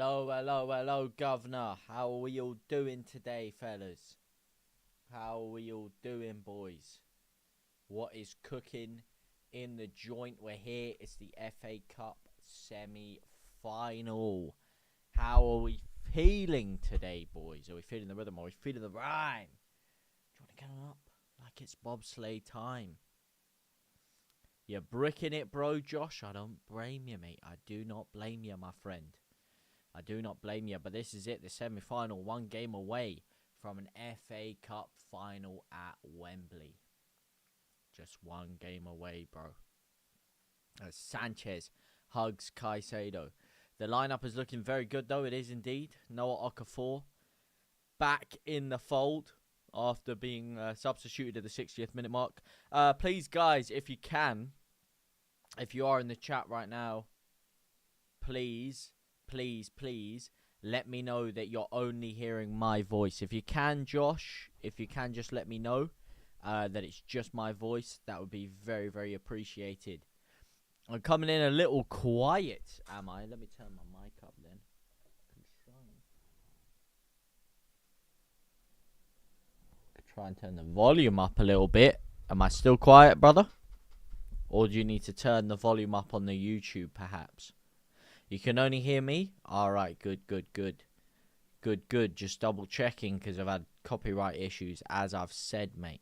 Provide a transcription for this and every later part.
Hello, Governor. How are we all doing today, fellas? How are we all doing, boys? What is cooking in the joint? We're here. It's the FA Cup semi-final. How are we feeling today, boys? Are we feeling the rhythm? Are we feeling the rhyme? Do you want to get on up like it's bobsleigh time? You're bricking it, bro, Josh. I don't blame you, mate. I do not blame you, my friend. I do not blame you, but this is it, the semi-final, one game away from an FA Cup final at Wembley. Just one game away, bro. As Sanchez hugs Caicedo. The lineup is looking very good, though. It is indeed. Noah Okafor back in the fold after being substituted at the 60th minute mark. Please, guys, if you can, if you are in the chat right now, please let me know that you're only hearing my voice. If you can, Josh, if you can just let me know that it's just my voice, that would be very, very appreciated. I'm coming in a little quiet, am I? Let me turn my mic up then. Try and turn the volume up a little bit. Am I still quiet, brother? Or do you need to turn the volume up on the YouTube, perhaps? You can only hear me? Alright, good. Just double checking because I've had copyright issues, as I've said, mate.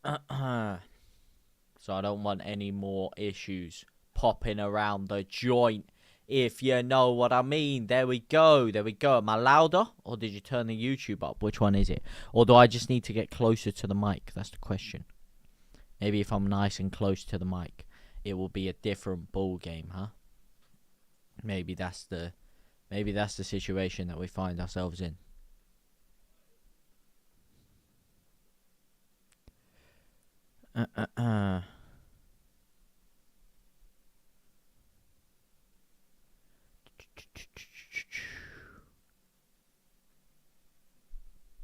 So I don't want any more issues popping around the joint, if you know what I mean. There we go. Am I louder? Or did you turn the YouTube up? Which one is it? Or do I just need to get closer to the mic? That's the question. Maybe if I'm nice and close to the mic, it will be a different ball game, huh? Maybe that's the situation that we find ourselves in.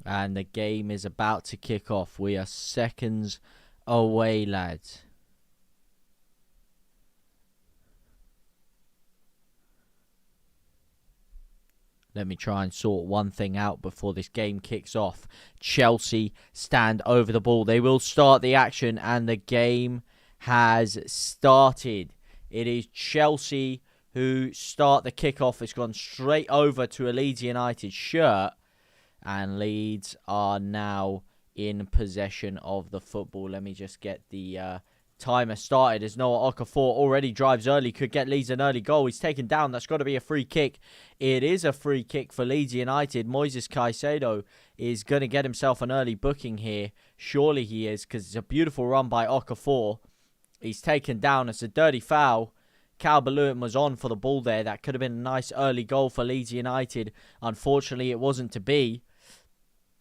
And the game is about to kick off. We are seconds away, lads. Let me try and sort one thing out before this game kicks off. Chelsea stand over the ball. They will start the action, and the game has started. It is Chelsea who start the kickoff. It's gone straight over to a Leeds United shirt, and Leeds are now in possession of the football. Let me just get the timer started as Noah Okafor already drives early, could get Leeds an early goal. He's taken down. That's got to be a free kick. It is a free kick for Leeds United. Moises Caicedo is going to get himself an early booking here. Surely he is, because it's a beautiful run by Okafor. He's taken down. It's a dirty foul. Calvert-Lewin was on for the ball there. That could have been a nice early goal for Leeds United. Unfortunately, it wasn't to be.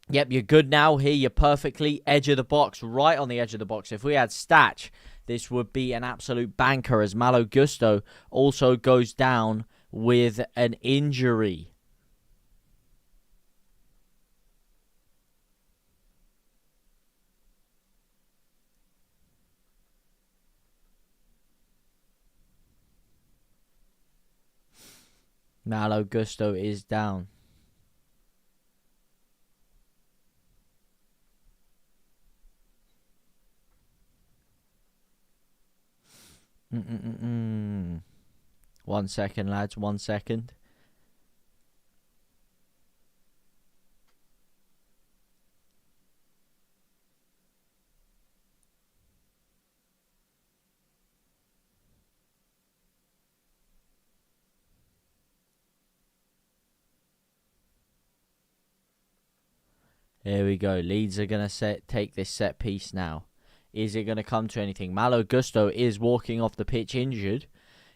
Yep, you're good now. Here, you're perfectly edge of the box, right on the edge of the box. If we had Statch, this would be an absolute banker, as Malo Gusto also goes down with an injury. Malo Gusto is down. One second, lads. 1 second. There we go. Leeds are going to take this set piece now. Is it going to come to anything? Malo Gusto is walking off the pitch injured.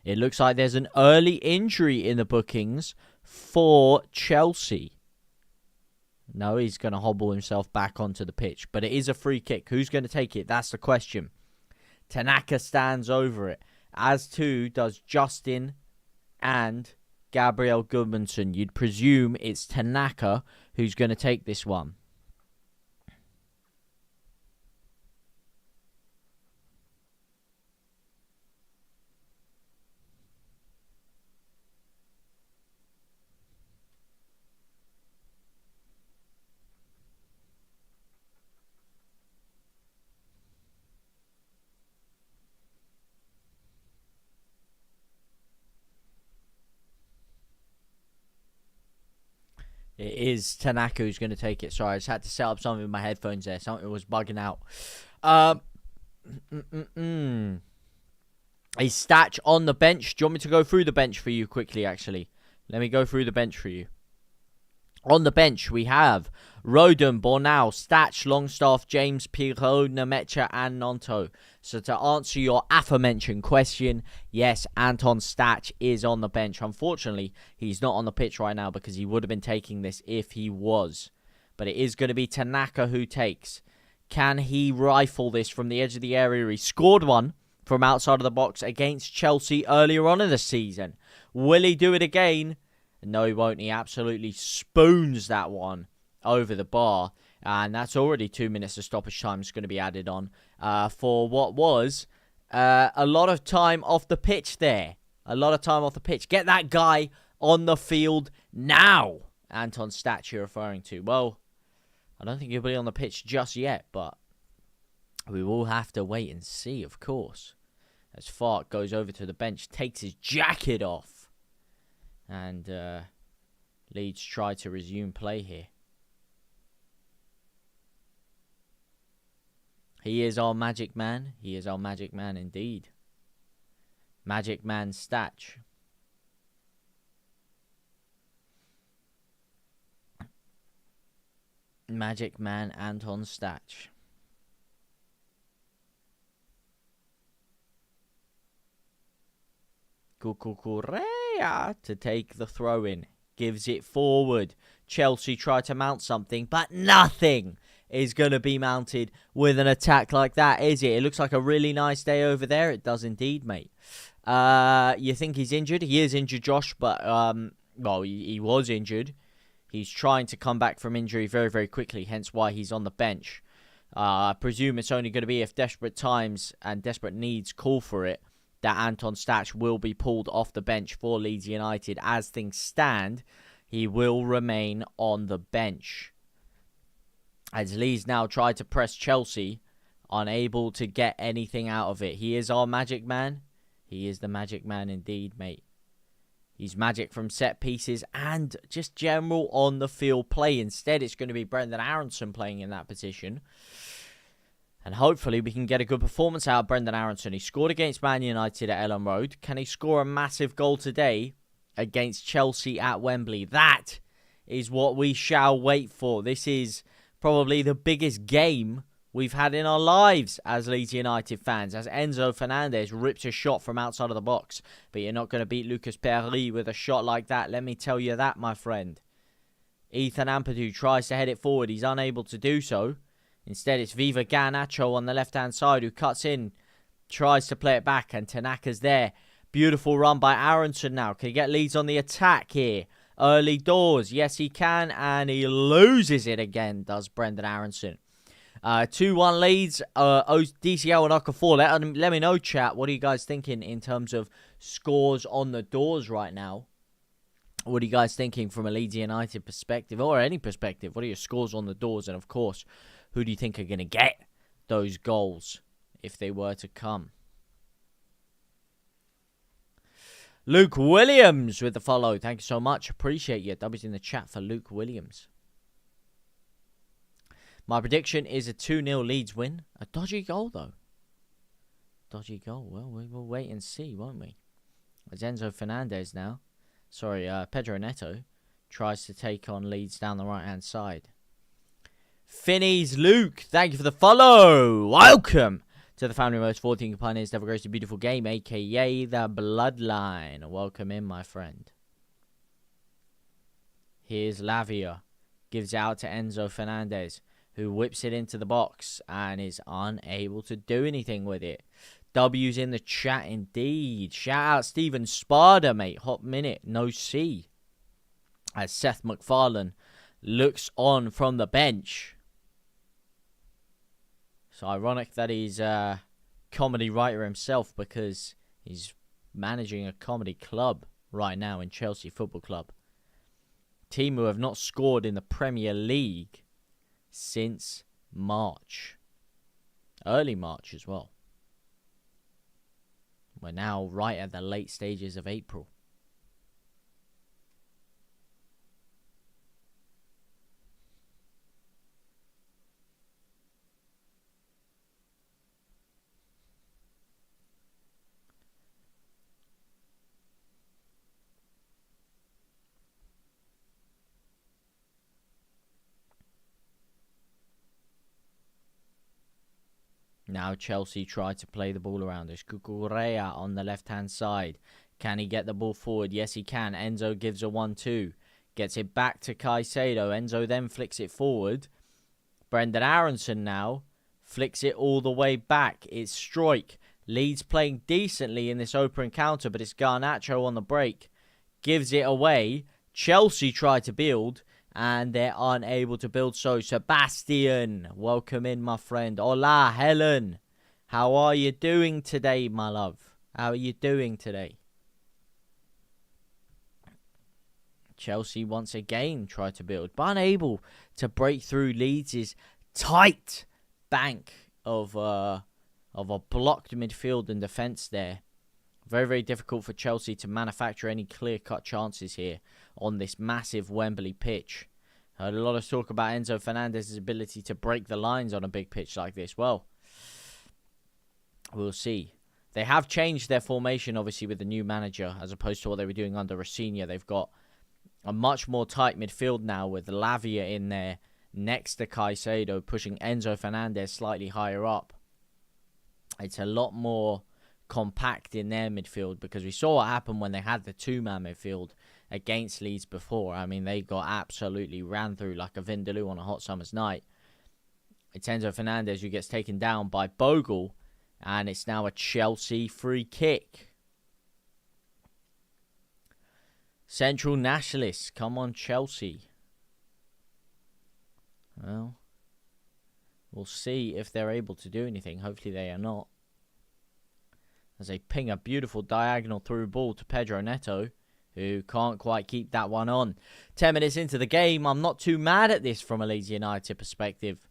It looks like there's an early injury in the bookings for Chelsea. No, he's going to hobble himself back onto the pitch. But it is a free kick. Who's going to take it? That's the question. Tanaka stands over it. As too does Justin and Gabriel Goodmanson. You'd presume it's Tanaka who's going to take this one. It is Tanaka who's going to take it. Sorry, I just had to set up something with my headphones there. Something was bugging out. A Statch on the bench. Do you want me to go through the bench for you quickly, actually? Let me go through the bench for you. On the bench, we have Rodon, Bornau, Statch, Longstaff, James, Pirot, Nemecha, and Nonto. So to answer your aforementioned question, yes, Anton Statch is on the bench. Unfortunately, he's not on the pitch right now because he would have been taking this if he was. But it is going to be Tanaka who takes. Can he rifle this from the edge of the area? He scored one from outside of the box against Chelsea earlier on in the season. Will he do it again? No, he won't. He absolutely spoons that one over the bar. And that's already 2 minutes of stoppage time is going to be added on for what was a lot of time off the pitch there. A lot of time off the pitch. Get that guy on the field now. Anton Statch you're referring to. Well, I don't think he'll be on the pitch just yet, but we will have to wait and see, of course. As Fark goes over to the bench, takes his jacket off. And Leeds try to resume play here. He is our magic man. He is our magic man indeed. Magic man Statch. Magic man Anton Statch. Cucurella to take the throw in. Gives it forward. Chelsea try to mount something, but nothing is going to be mounted with an attack like that, is it? It looks like a really nice day over there. It does indeed, mate. You think he's injured? He is injured, Josh, but, well, he was injured. He's trying to come back from injury very, very quickly, hence why he's on the bench. I presume it's only going to be if desperate times and desperate needs call for it that Anton Statch will be pulled off the bench for Leeds United. As things stand, he will remain on the bench. As Leeds now try to press Chelsea, unable to get anything out of it. He is our magic man. He is the magic man indeed, mate. He's magic from set pieces and just general on the field play. Instead, it's going to be Brendan Aronson playing in that position. And hopefully we can get a good performance out of Brendan Aronson. He scored against Man United at Ellen Road. Can he score a massive goal today against Chelsea at Wembley? That is what we shall wait for. This is probably the biggest game we've had in our lives as Leeds United fans. As Enzo Fernandez rips a shot from outside of the box. But you're not going to beat Lucas Perry with a shot like that. Let me tell you that, my friend. Ethan Ampadu tries to head it forward. He's unable to do so. Instead, it's Viva Garnacho on the left-hand side who cuts in, tries to play it back, and Tanaka's there. Beautiful run by Aronson now. Can he get Leeds on the attack here? Early doors. Yes, he can, and he loses it again, does Brendan Aronson. 2-1 Leeds. DCL and Okafor. Let me know, chat. What are you guys thinking in terms of scores on the doors right now? What are you guys thinking from a Leeds United perspective, or any perspective? What are your scores on the doors? And, of course, who do you think are going to get those goals if they were to come? Luke Williams with the follow. Thank you so much. Appreciate you. W's in the chat for Luke Williams. My prediction is a 2-0 Leeds win. A dodgy goal, though. Dodgy goal. Well, we will wait and see, won't we? It's Enzo Fernandez now. Sorry, Pedro Neto tries to take on Leeds down the right-hand side. Finneys Luke, thank you for the follow. Welcome to the family of most 14 pioneers to have a great beautiful game, a.k.a. the Bloodline. Welcome in, my friend. Here's Lavia. Gives out to Enzo Fernandez, who whips it into the box and is unable to do anything with it. W's in the chat indeed. Shout out Steven Sparda, mate. Hot minute, no C. As Seth MacFarlane looks on from the bench. It's ironic that he's a comedy writer himself because he's managing a comedy club right now in Chelsea Football Club. Team who have not scored in the Premier League since March. Early March as well. We're now right at the late stages of April. Now Chelsea try to play the ball around us. Cucurella on the left-hand side. Can he get the ball forward? Yes, he can. Enzo gives a 1-2. Gets it back to Caicedo. Enzo then flicks it forward. Brendan Aronson now flicks it all the way back. It's Struijk. Leeds playing decently in this open counter, but it's Garnacho on the break. Gives it away. Chelsea try to build, and they're unable to build. So, Sebastian, welcome in, my friend. Hola, Helen. How are you doing today, my love? How are you doing today? Chelsea once again try to build, but unable to break through Leeds' tight bank of a blocked midfield and defence there. Very, very difficult for Chelsea to manufacture any clear-cut chances here on this massive Wembley pitch. Heard a lot of talk about Enzo Fernandez's ability to break the lines on a big pitch like this. Well, we'll see. They have changed their formation, obviously, with the new manager, as opposed to what they were doing under Rosenior. They've got a much more tight midfield now with Lavia in there next to Caicedo, pushing Enzo Fernandez slightly higher up. It's a lot more compact in their midfield, because we saw what happened when they had the two-man midfield against Leeds before. I mean, they got absolutely ran through like a Vindaloo on a hot summer's night. It's Enzo Fernandez who gets taken down by Bogle, and it's now a Chelsea free kick. Central Nationalists, come on Chelsea. Well, we'll see if they're able to do anything. Hopefully they are not. As they ping a beautiful diagonal through ball to Pedro Neto, who can't quite keep that one on. 10 minutes into the game, I'm not too mad at this from a Leeds United perspective.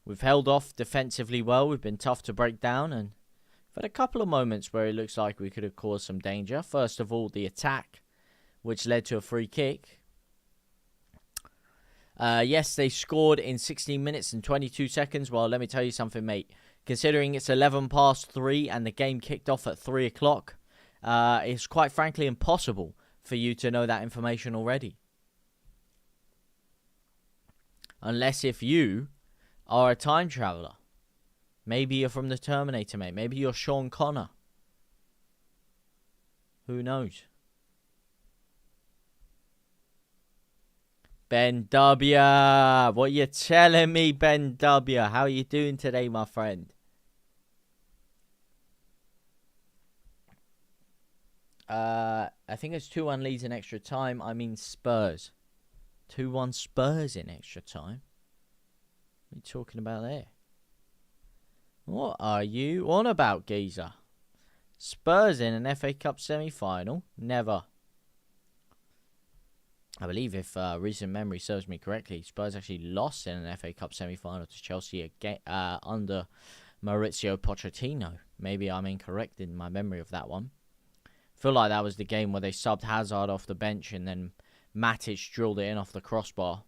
We've held off defensively well. We've been tough to break down, and we've had a couple of moments where it looks like we could have caused some danger. First of all, the attack, which led to a free kick. Yes, they scored in 16 minutes and 22 seconds. Well, let me tell you something, mate. Considering it's 11 past 3 and the game kicked off at 3 o'clock, it's quite frankly impossible for you to know that information already. Unless if you are a time traveler. Maybe you're from the Terminator, mate. Maybe you're Sean Connor. Who knows? Ben W. What you telling me, Ben W? How are you doing today, my friend? I think it's 2-1 Leeds in extra time. I mean Spurs. 2-1 Spurs in extra time. What are you talking about there? What are you on about, geezer? Spurs in an FA Cup semi-final? Never. I believe, if recent memory serves me correctly, Spurs actually lost in an FA Cup semi-final to Chelsea again, under Maurizio Pochettino. Maybe I'm incorrect in my memory of that one. I feel like that was the game where they subbed Hazard off the bench and then Matic drilled it in off the crossbar.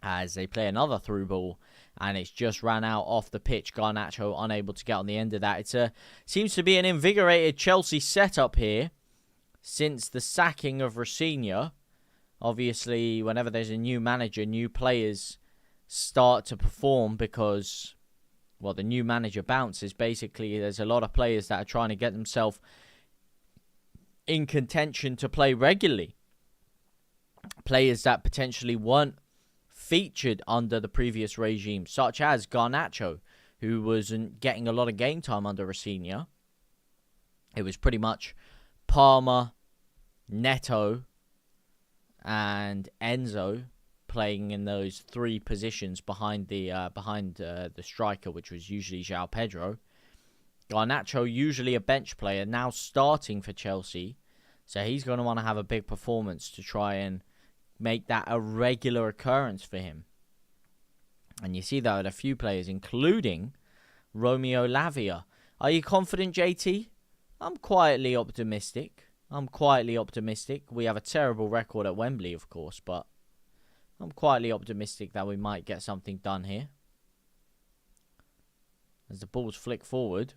As they play another through ball, and it's just ran out off the pitch. Garnacho unable to get on the end of that. It seems to be an invigorated Chelsea setup here since the sacking of Rosenior. Obviously, whenever there's a new manager, new players start to perform because, well, the new manager bounces. Basically, there's a lot of players that are trying to get themselves in contention to play regularly. Players that potentially weren't featured under the previous regime, such as Garnacho, who wasn't getting a lot of game time under Rosenior. It was pretty much Palmer, Neto, and Enzo playing in those three positions behind the striker, which was usually João Pedro. Garnacho, usually a bench player, now starting for Chelsea, so he's going to want to have a big performance to try and make that a regular occurrence for him. And you see that with a few players, including Romeo Lavia. Are you confident, JT? I'm quietly optimistic. We have a terrible record at Wembley, of course, but I'm quietly optimistic that we might get something done here. As the ball's flicked forward,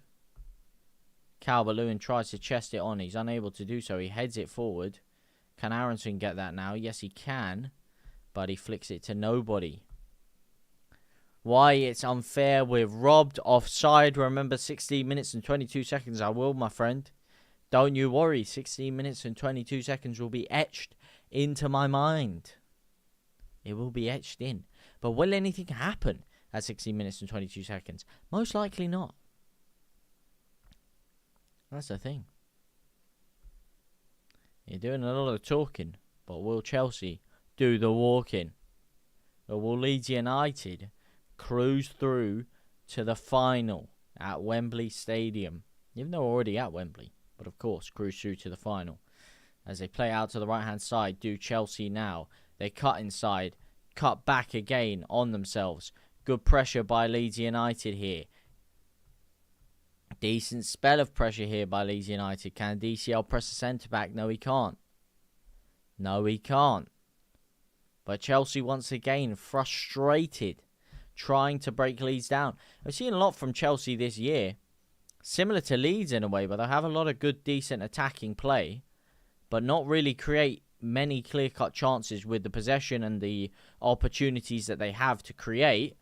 Calvert-Lewin tries to chest it on. He's unable to do so. He heads it forward. Can Aronson get that now? Yes, he can, but he flicks it to nobody. why it's unfair. We're robbed, offside. Remember, 16 minutes and 22 seconds. I will, my friend. Don't you worry. 16 minutes and 22 seconds will be etched into my mind. It will be etched in. But will anything happen at 16 minutes and 22 seconds? Most likely not. That's the thing. You're doing a lot of talking, but will Chelsea do the walking? Or will Leeds United cruise through to the final at Wembley Stadium? Even though we're already at Wembley, but of course, cruise through to the final. As they play out to the right-hand side, do Chelsea now. They cut inside, cut back again on themselves. Good pressure by Leeds United here. Decent spell of pressure here by Leeds United. Can DCL press the centre-back? No, he can't. No, he can't. But Chelsea, once again, frustrated, trying to break Leeds down. I've seen a lot from Chelsea this year. Similar to Leeds in a way, but they have a lot of good, decent attacking play, but not really create many clear-cut chances with the possession and the opportunities that they have to create.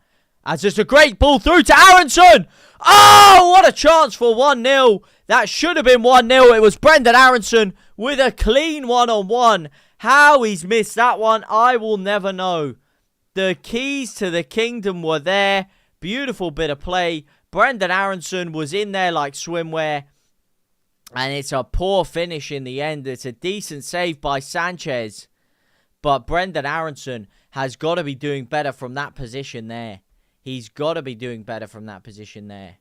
As it's a great ball through to Aaronson. Oh, what a chance for 1-0. That should have been 1-0. It was Brendan Aaronson with a clean one-on-one. How he's missed that one, I will never know. The keys to the kingdom were there. Beautiful bit of play. Brendan Aaronson was in there like swimwear. And it's a poor finish in the end. It's a decent save by Sanchez. But Brendan Aaronson has got to be doing better from that position there. He's got to be doing better from that position there.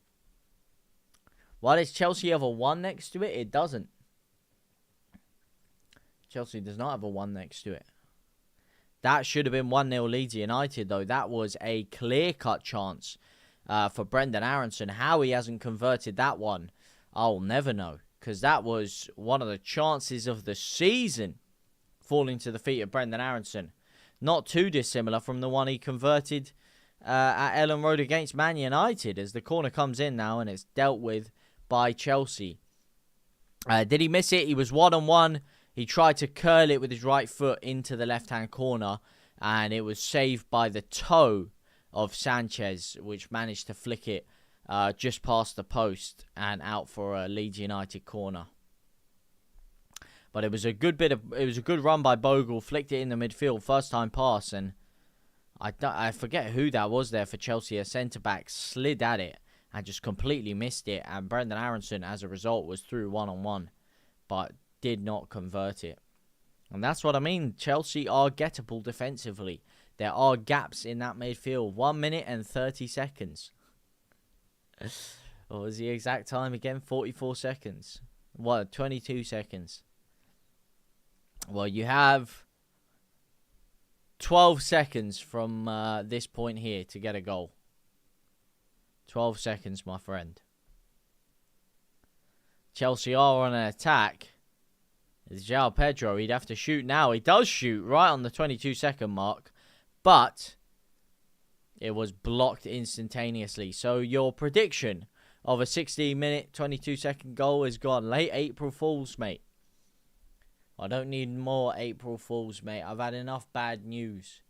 Why does Chelsea have a 1 next to it? It doesn't. Chelsea does not have a 1 next to it. That should have been 1-0 Leeds United, though. That was a clear-cut chance for Brendan Aaronson. How he hasn't converted that one, I'll never know. Because that was one of the chances of the season falling to the feet of Brendan Aaronson. Not too dissimilar from the one he converted at Ellen Road against Man United, as the corner comes in now and it's dealt with by Chelsea. Did he miss it? He was 1-on-1. He tried to curl it with his right foot into the left-hand corner, and it was saved by the toe of Sanchez, which managed to flick it just past the post and out for a Leeds United corner. But it was a good run by Bogle, flicked it in the midfield, first time pass, and I forget who that was there for Chelsea. A centre-back slid at it and just completely missed it. And Brendan Aaronson, as a result, was through 1-on-1, but did not convert it. And that's what I mean. Chelsea are gettable defensively. There are gaps in that midfield. 1 minute and 30 seconds. What was the exact time again? 44 seconds. What? 22 seconds. Well, you have 12 seconds from this point here to get a goal. 12 seconds, my friend. Chelsea are on an attack. It's João Pedro. He'd have to shoot now. He does shoot right on the 22-second mark. But it was blocked instantaneously. So your prediction of a 16-minute, 22-second goal is gone. Late April Fools, mate. I don't need more April Fools, mate. I've had enough bad news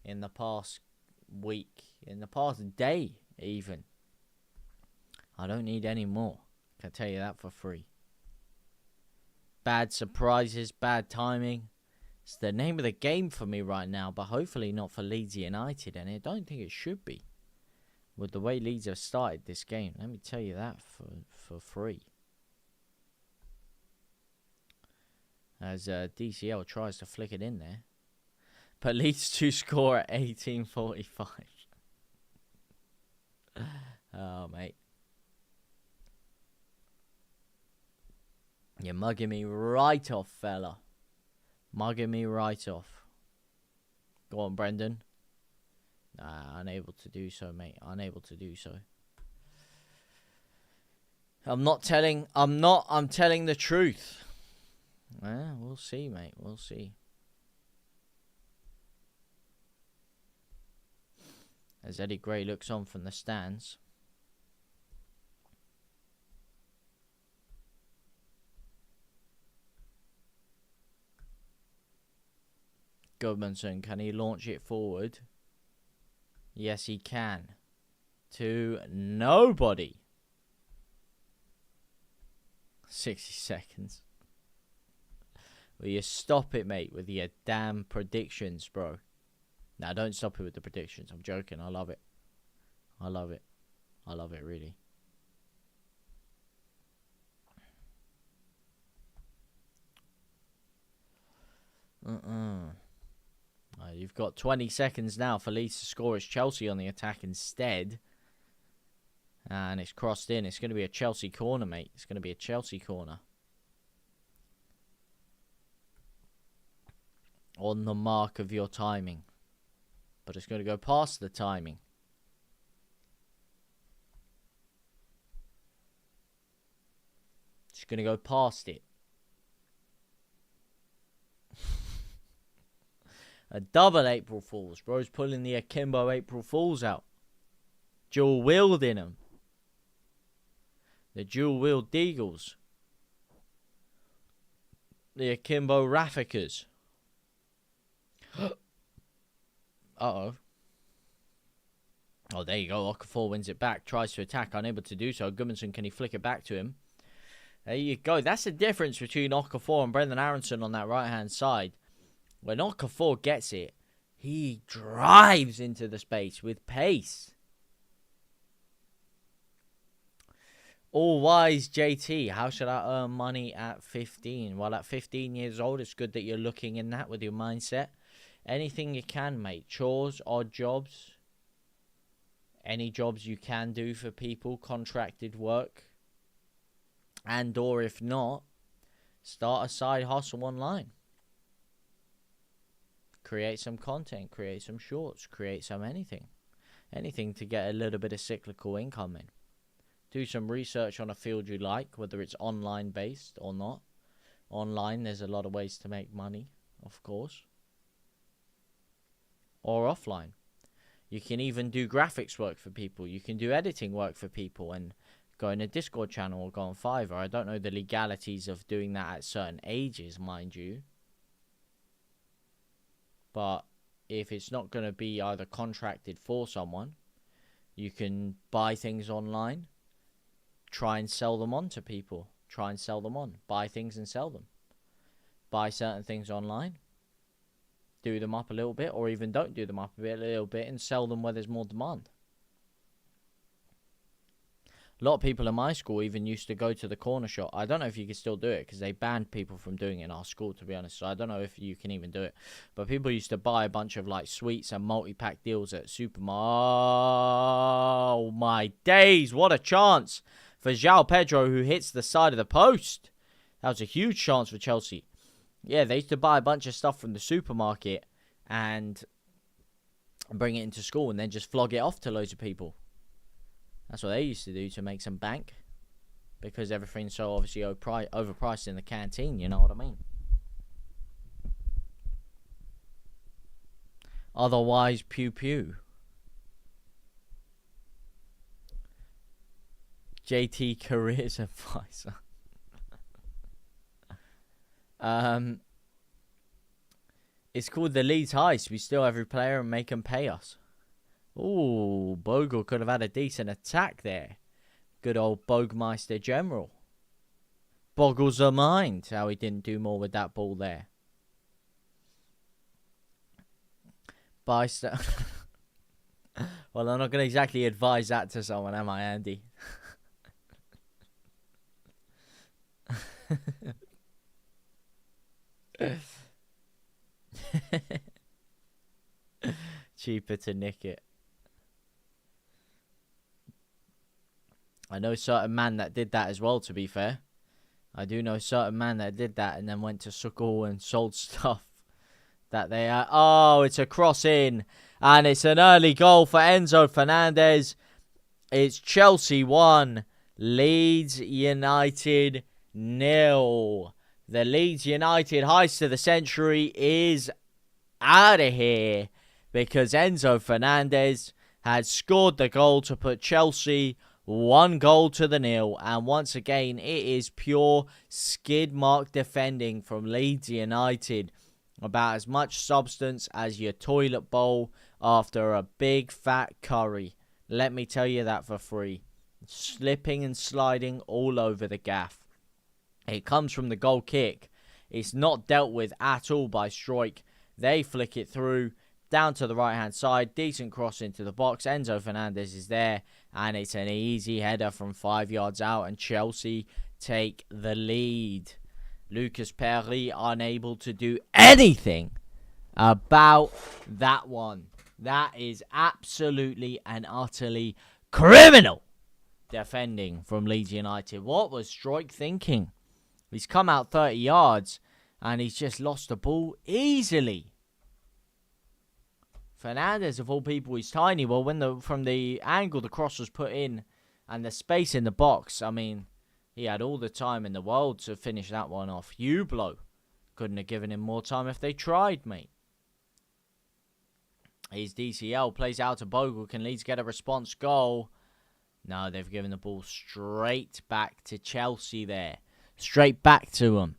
in the past week. In the past day, even. I don't need any more. I can tell you that for free. Bad surprises, bad timing. It's the name of the game for me right now, but hopefully not for Leeds United, and I don't think it should be. With the way Leeds have started this game, let me tell you that for free. As DCL tries to flick it in there. But Leeds to score at 18:45. Oh, mate. You're mugging me right off, fella. Mugging me right off. Go on, Brendan. Nah, unable to do so, mate. Unable to do so. I'm telling the truth. Well, we'll see, mate. We'll see. As Eddie Gray looks on from the stands. Goodmanson, can he launch it forward? Yes, he can. to nobody. 60 seconds. Will you stop it, mate, with your damn predictions, bro? Nah, don't stop it with the predictions. I'm joking. I love it. I love it. I love it, really. You've got 20 seconds now for Leeds to score. It's Chelsea on the attack instead. And it's crossed in. It's going to be a Chelsea corner, mate. It's going to be a Chelsea corner. On the mark of your timing. But it's going to go past the timing. It's going to go past it. A double April Fools. Bro's pulling the Akimbo April Fools out. Dual wielding them. The dual wheeled Deagles. The Akimbo Rafficas. Uh-oh. Oh, there you go. Okafor wins it back. Tries to attack. Unable to do so. Gudmundsson, can he flick it back to him? There you go. That's the difference between Okafor and Brendan Aronson on that right-hand side. When Okafor gets it, he drives into the space with pace. All wise JT, how should I earn money at 15? Well, at 15 years old, it's good that you're looking in that with your mindset. Anything you can, mate. Chores, odd jobs. Any jobs you can do for people, contracted work. And or if not, start a side hustle online. Create some content, create some shorts, create some anything. Anything to get a little bit of cyclical income in. Do some research on a field you like, whether it's online based or not. Online, there's a lot of ways to make money, of course. Or offline. You can even do graphics work for people. You can do editing work for people and go in a Discord channel or go on Fiverr. I don't know the legalities of doing that at certain ages, mind you. But if it's not going to be either contracted for someone, you can buy things online, try and sell them on to people, try and sell them on, buy things and sell them. Buy certain things online, do them up a little bit, or even don't do them up a little bit and sell them where there's more demand. A lot of people in my school even used to go to the corner shop. I don't know if you can still do it because they banned people from doing it in our school, to be honest. So I don't know if you can even do it. But people used to buy a bunch of like sweets and multi-pack deals at supermarket. Oh my days, what a chance for João Pedro, who hits the side of the post. That was a huge chance for Chelsea. Yeah, they used to buy a bunch of stuff from the supermarket and bring it into school and then just flog it off to loads of people. That's what they used to do to make some bank. Because everything's so obviously overpriced in the canteen, you know what I mean? Otherwise, pew pew. JT careers advisor. It's called the Leeds Heist. We steal every player and make them pay us. Ooh, Bogle could have had a decent attack there. Good old Bogmeister General. Boggles the mind how he didn't do more with that ball there. Well, I'm not going to exactly advise that to someone, am I, Andy? Cheaper to nick it. I know a certain man that did that as well, to be fair. I do know a certain man that did that and then went to Sukkel and sold stuff that they had. Oh, it's a cross in. And it's an early goal for Enzo Fernandez. It's Chelsea 1, Leeds United 0. The Leeds United heist of the century is out of here because Enzo Fernandez had scored the goal to put Chelsea 1-0. And once again, it is pure skid mark defending from Leeds United. About as much substance as your toilet bowl after a big fat curry. Let me tell you that for free. Slipping and sliding all over the gaff. It comes from the goal kick. It's not dealt with at all by Strike. They flick it through down to the right-hand side. Decent cross into the box. Enzo Fernandez is there. And it's an easy header from 5 yards out. And Chelsea take the lead. Lucas Perry unable to do anything about that one. That is absolutely and utterly criminal defending from Leeds United. What was Strike thinking? He's come out 30 yards and he's just lost the ball easily. Fernandez, of all people, he's tiny. Well, from the angle the cross was put in and the space in the box, I mean, he had all the time in the world to finish that one off. Hublot couldn't have given him more time if they tried, mate. He's DCL, plays out to Bogle. Can Leeds get a response goal? No, they've given the ball straight back to Chelsea there. Straight back to them.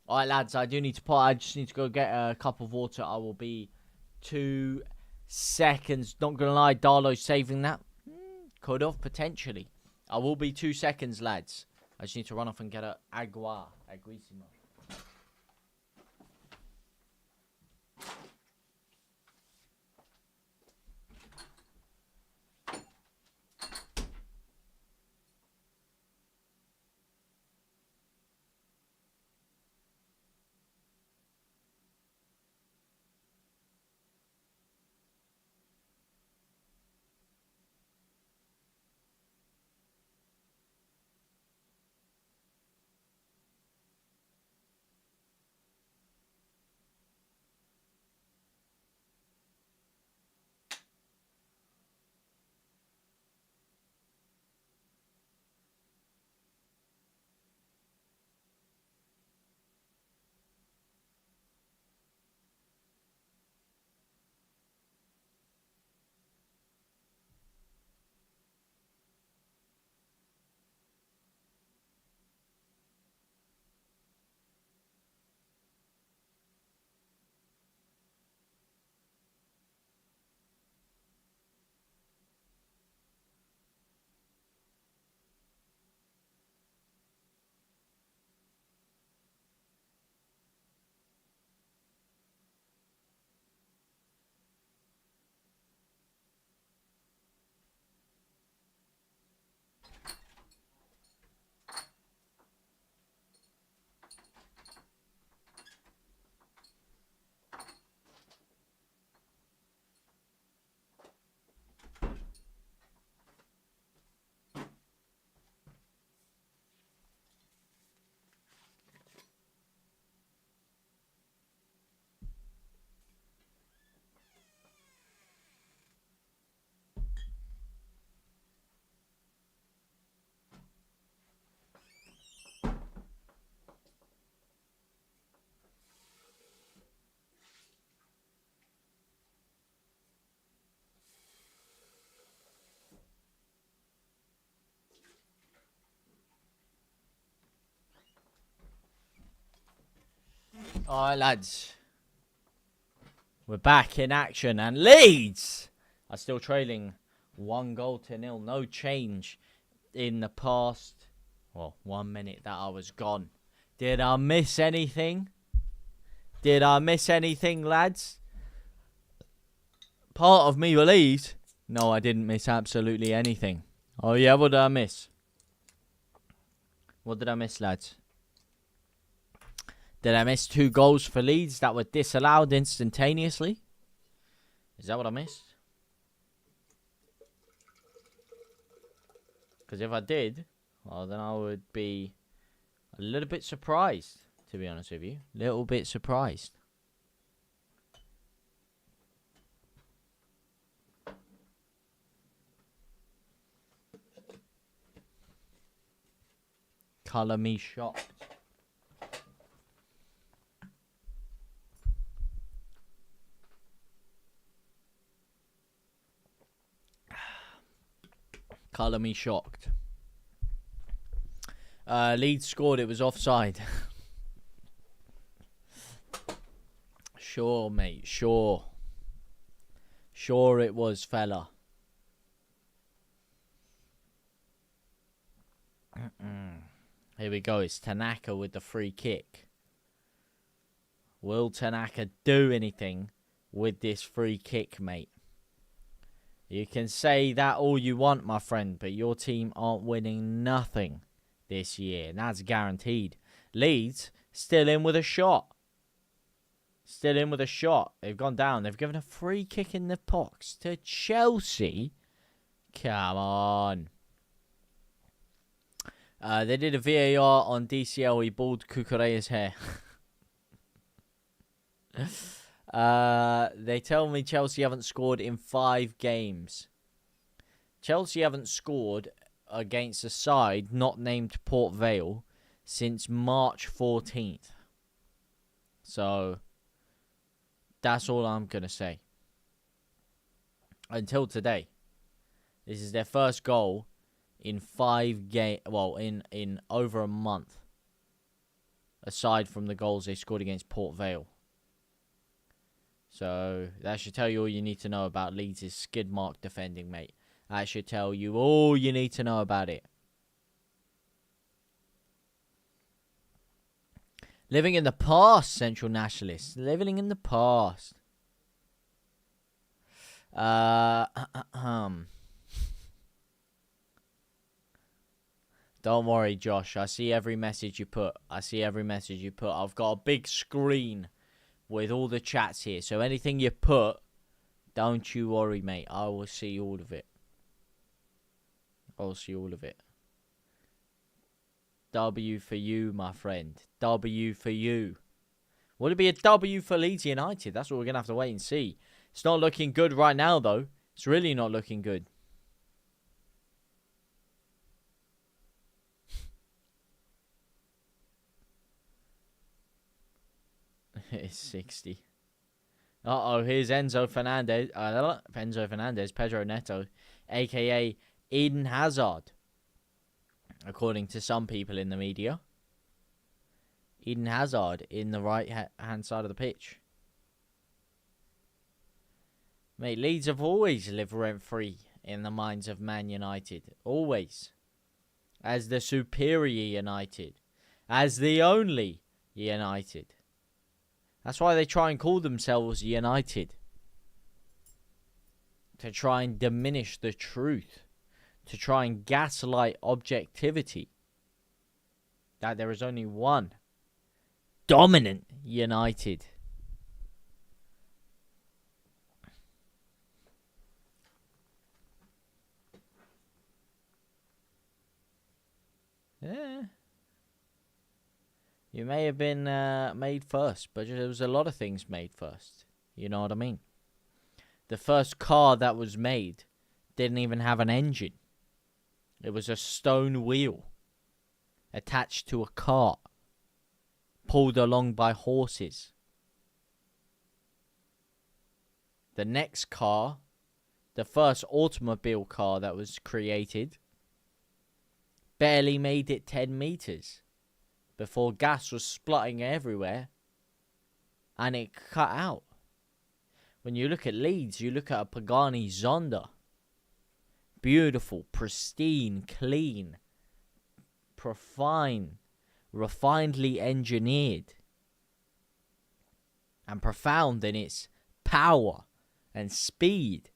All right, lads, I just need to go get a cup of water. I will be 2 seconds. Not going to lie, Darlow's saving that. Could have, potentially. I will be 2 seconds, lads. I just need to run off and get a aguissimo. Alright, lads. We're back in action. And Leeds are still trailing 1-0. No change in the past, 1 minute that I was gone. Did I miss anything? Lads? Part of me believes. No, I didn't miss absolutely anything. Oh, yeah, what did I miss? What did I miss, lads? Did I miss 2 goals for Leeds that were disallowed instantaneously? Is that what I missed? Because if I did, well, then I would be a little bit surprised, to be honest with you. Little bit surprised. Colour me shocked. Colour me shocked. Leeds scored. It was offside. Sure, mate. Sure. Sure it was, fella. Here we go. It's Tanaka with the free kick. Will Tanaka do anything with this free kick, mate? You can say that all you want, my friend, but your team aren't winning nothing this year. And that's guaranteed. Leeds still in with a shot. Still in with a shot. They've gone down. They've given a free kick in the box to Chelsea. Come on. They did a VAR on DCL. He balled Kukureya's hair. They tell me Chelsea haven't scored in 5 games. Chelsea haven't scored against a side not named Port Vale since March 14th. So, that's all I'm going to say. Until today. This is their first goal in 5 games. Well, in over a month. Aside from the goals they scored against Port Vale. So, that should tell you all you need to know about Leeds' skid mark defending, mate. That should tell you all you need to know about it. Living in the past, Central Nationalists. Living in the past. Don't worry, Josh. I see every message you put. I've got a big screen with all the chats here. So anything you put, don't you worry, mate. I will see all of it. W for you, my friend. W for you. Will it be a W for Leeds United? That's what we're going to have to wait and see. It's not looking good right now, though. It's really not looking good. It's 60. Uh-oh, here's Enzo Fernandez. Pedro Neto, a.k.a. Eden Hazard. According to some people in the media. Eden Hazard in the right-hand side of the pitch. Mate, Leeds have always lived rent-free in the minds of Man United. Always. As the superior United. As the only United. That's why they try and call themselves United. To try and diminish the truth. To try and gaslight objectivity. That there is only one dominant United. Yeah. You may have been made first, but there was a lot of things made first. You know what I mean? The first car that was made didn't even have an engine. It was a stone wheel attached to a cart, pulled along by horses. The next car, the first automobile car that was created, barely made it 10 meters before gas was splutting everywhere and it cut out. When you look at Leeds, you look at a Pagani Zonda. Beautiful, pristine, clean, refinedly engineered, and profound in its power and speed.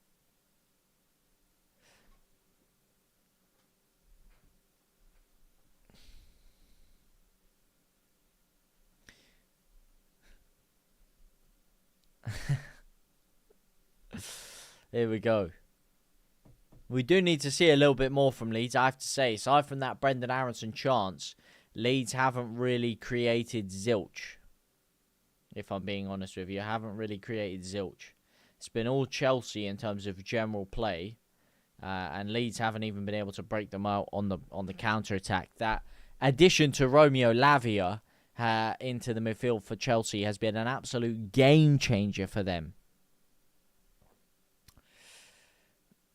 Here we go. We do need to see a little bit more from Leeds, I have to say. Aside from that Brendan Aronson chance, Leeds haven't really created zilch. If I'm being honest with you, haven't really created zilch. It's been all Chelsea in terms of general play, and Leeds haven't even been able to break them out on the counter attack. That addition to Romeo Lavia into the midfield for Chelsea has been an absolute game changer for them.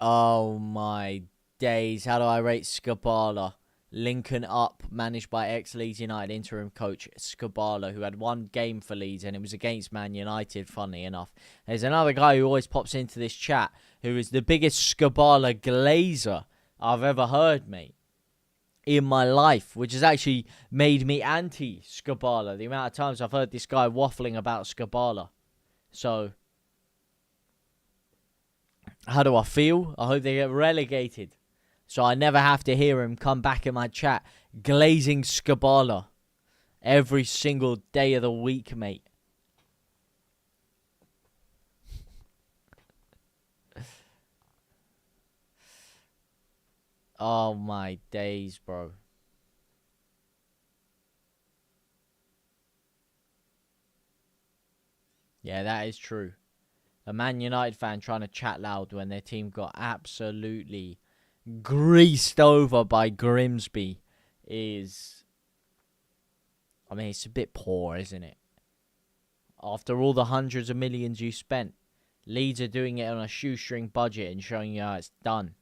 Oh my days. How do I rate Skabala? Lincoln Up, managed by ex-Leeds United interim coach Skabala, who had one game for Leeds, and it was against Man United, funny enough. There's another guy who always pops into this chat, who is the biggest Skabala glazer I've ever heard, mate. in my life, which has actually made me anti-Skabala. The amount of times I've heard this guy waffling about Skabala. So, how do I feel? I hope they get relegated, so I never have to hear him come back in my chat glazing Skabala every single day of the week, mate. Oh my days, bro. Yeah, that is true. A Man United fan trying to chat loud when their team got absolutely greased over by Grimsby is... I mean, it's a bit poor, isn't it? After all the hundreds of millions you spent, Leeds are doing it on a shoestring budget and showing you how it's done.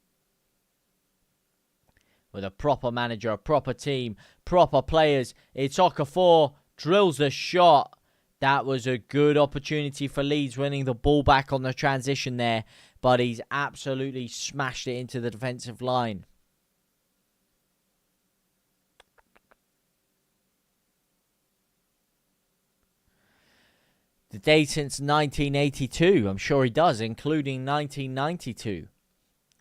With a proper manager, a proper team, proper players. It's Okafor, drills the shot. That was a good opportunity for Leeds, winning the ball back on the transition there. But he's absolutely smashed it into the defensive line. The day since 1982, I'm sure he does, including 1992,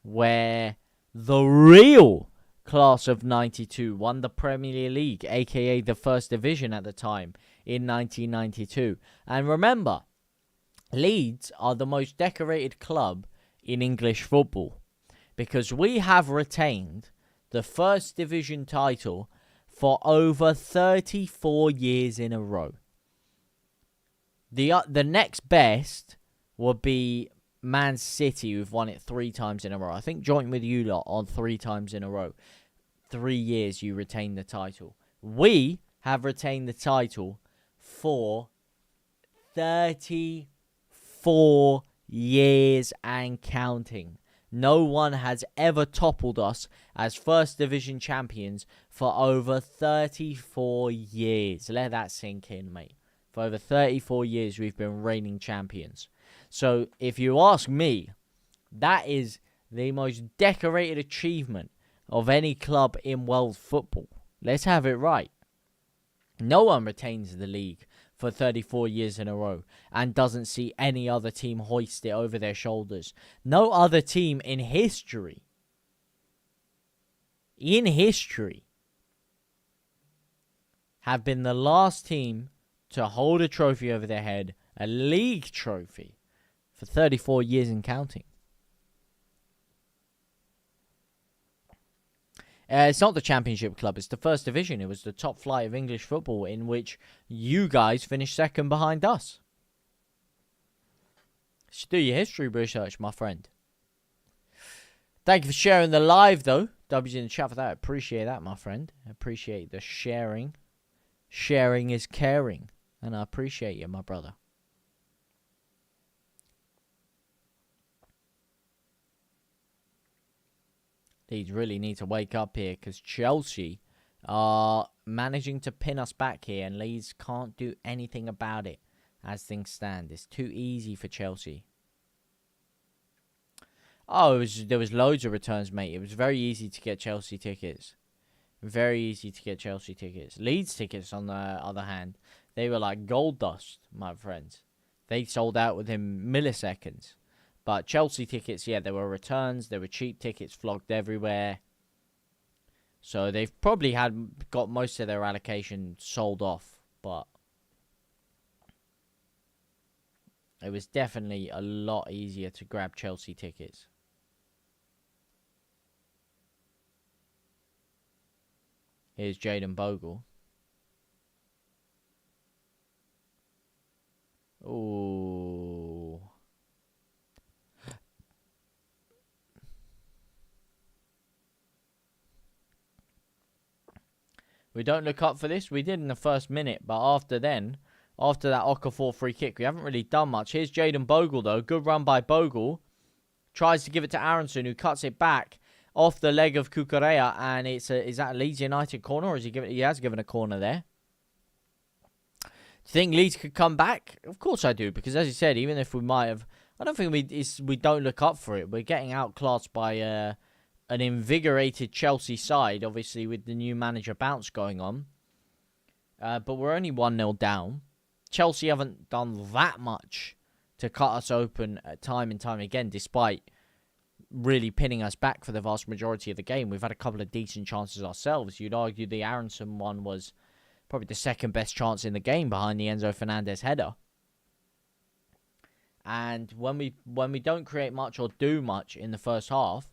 where the real class of 92 won the Premier League, aka the First Division at the time, in 1992. And remember, Leeds are the most decorated club in English football, because we have retained the First Division title for over 34 years in a row. The next best would be Man City, who've won it 3 times in a row. I think joint with you lot on 3 times in a row. 3 years you retain the title. We have retained the title for 34 years and counting. No one has ever toppled us as First Division champions for over 34 years. Let that sink in, mate. For over 34 years, we've been reigning champions. So, if you ask me, that is the most decorated achievement of any club in world football. Let's have it right. No one retains the league for 34 years in a row and doesn't see any other team hoist it over their shoulders. No other team in history, have been the last team to hold a trophy over their head, a league trophy, for 34 years and counting. It's not the Championship club, it's the First Division. It was the top flight of English football in which you guys finished second behind us. You should do your history research, my friend. Thank you for sharing the live, though. W's in the chat for that. I appreciate that, my friend. I appreciate the sharing. Sharing is caring. And I appreciate you, my brother. Leeds really need to wake up here because Chelsea are managing to pin us back here and Leeds can't do anything about it as things stand. It's too easy for Chelsea. Oh, there was loads of returns, mate. It was very easy to get Chelsea tickets. Very easy to get Chelsea tickets. Leeds tickets, on the other hand, they were like gold dust, my friends. They sold out within milliseconds. But Chelsea tickets, yeah, there were returns. There were cheap tickets flogged everywhere. So they've probably got most of their allocation sold off. But it was definitely a lot easier to grab Chelsea tickets. Here's Jaden Bogle. Ooh. We don't look up for this. We did in the first minute, but after that Okafor free kick, we haven't really done much. Here's Jaden Bogle, though. Good run by Bogle. Tries to give it to Aronson, who cuts it back off the leg of Cucurella, and is that a Leeds United corner, or he has given a corner there? Do you think Leeds could come back? Of course I do, because as you said, even if we might have, I don't think we don't look up for it. We're getting outclassed by an invigorated Chelsea side, obviously with the new manager bounce going on. But we're only 1-0 down. Chelsea haven't done that much to cut us open time and time again, despite really pinning us back for the vast majority of the game. We've had a couple of decent chances ourselves. You'd argue the Aronson one was probably the second best chance in the game behind the Enzo Fernandez header. And when we don't create much or do much in the first half,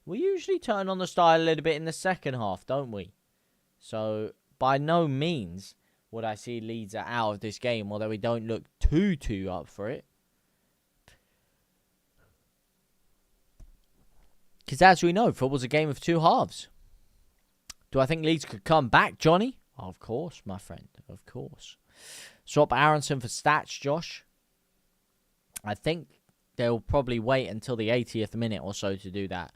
we usually turn on the style a little bit in the second half, don't we? So by no means would I see Leeds are out of this game, although we don't look too up for it. Because as we know, football's a game of two halves. Do I think Leeds could come back, Johnny? Of course, my friend. Of course. Swap Aronson for Stats, Josh. I think they'll probably wait until the 80th minute or so to do that.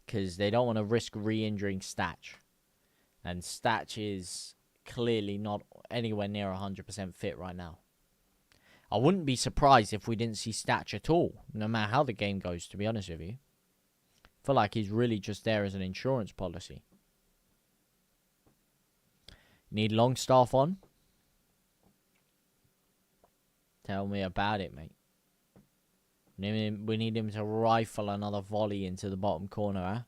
Because they don't want to risk re-injuring Statch. And Statch is clearly not anywhere near 100% fit right now. I wouldn't be surprised if we didn't see Statch at all. No matter how the game goes, to be honest with you. I feel like he's really just there as an insurance policy. Need Longstaff on? Tell me about it, mate. We need him to rifle another volley into the bottom corner, huh?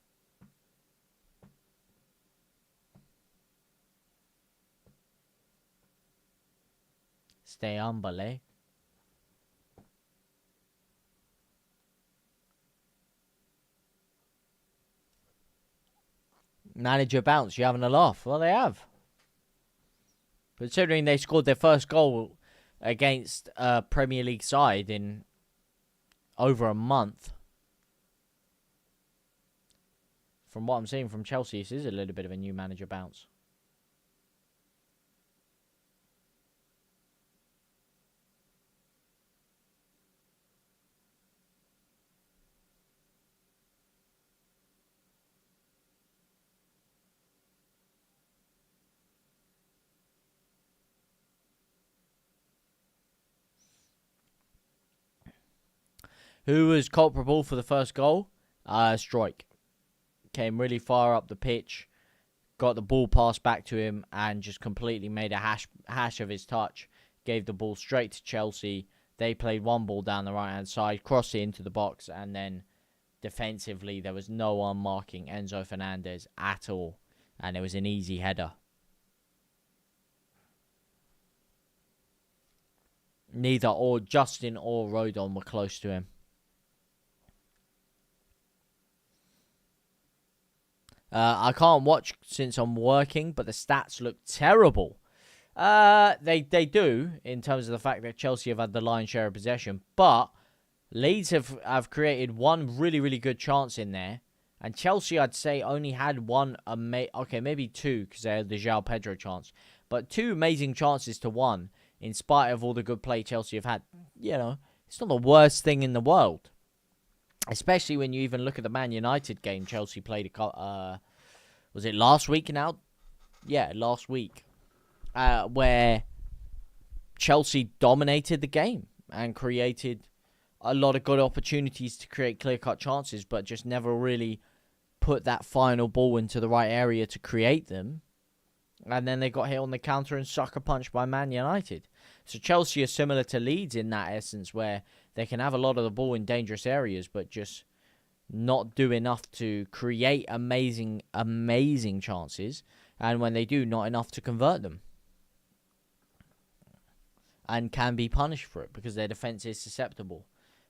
Stay humble, eh? Manager bounce, you having a laugh? Well, they have. Considering they scored their first goal against a Premier League side in over a month. From what I'm seeing from Chelsea, this is a little bit of a new manager bounce. Who was culpable for the first goal? Strike. Came really far up the pitch, got the ball passed back to him, and just completely made a hash of his touch. Gave the ball straight to Chelsea. They played one ball down the right-hand side, crossed it into the box, and then defensively there was no one marking Enzo Fernandez at all. And it was an easy header. Neither Justin or Rodon were close to him. I can't watch since I'm working, but the stats look terrible. They do, in terms of the fact that Chelsea have had the lion's share of possession, but Leeds have created one really good chance in there, and Chelsea, I'd say, only had one, maybe two, because they had the João Pedro chance, but two amazing chances to one, in spite of all the good play Chelsea have had. You know, it's not the worst thing in the world. Especially when you even look at the Man United game Chelsea played, was it last week now? Yeah, last week. Where Chelsea dominated the game and created a lot of good opportunities to create clear-cut chances, but just never really put that final ball into the right area to create them. And then they got hit on the counter and sucker punched by Man United. So Chelsea are similar to Leeds in that essence, where they can have a lot of the ball in dangerous areas, but just not do enough to create amazing chances. And when they do, not enough to convert them. And can be punished for it because their defence is susceptible.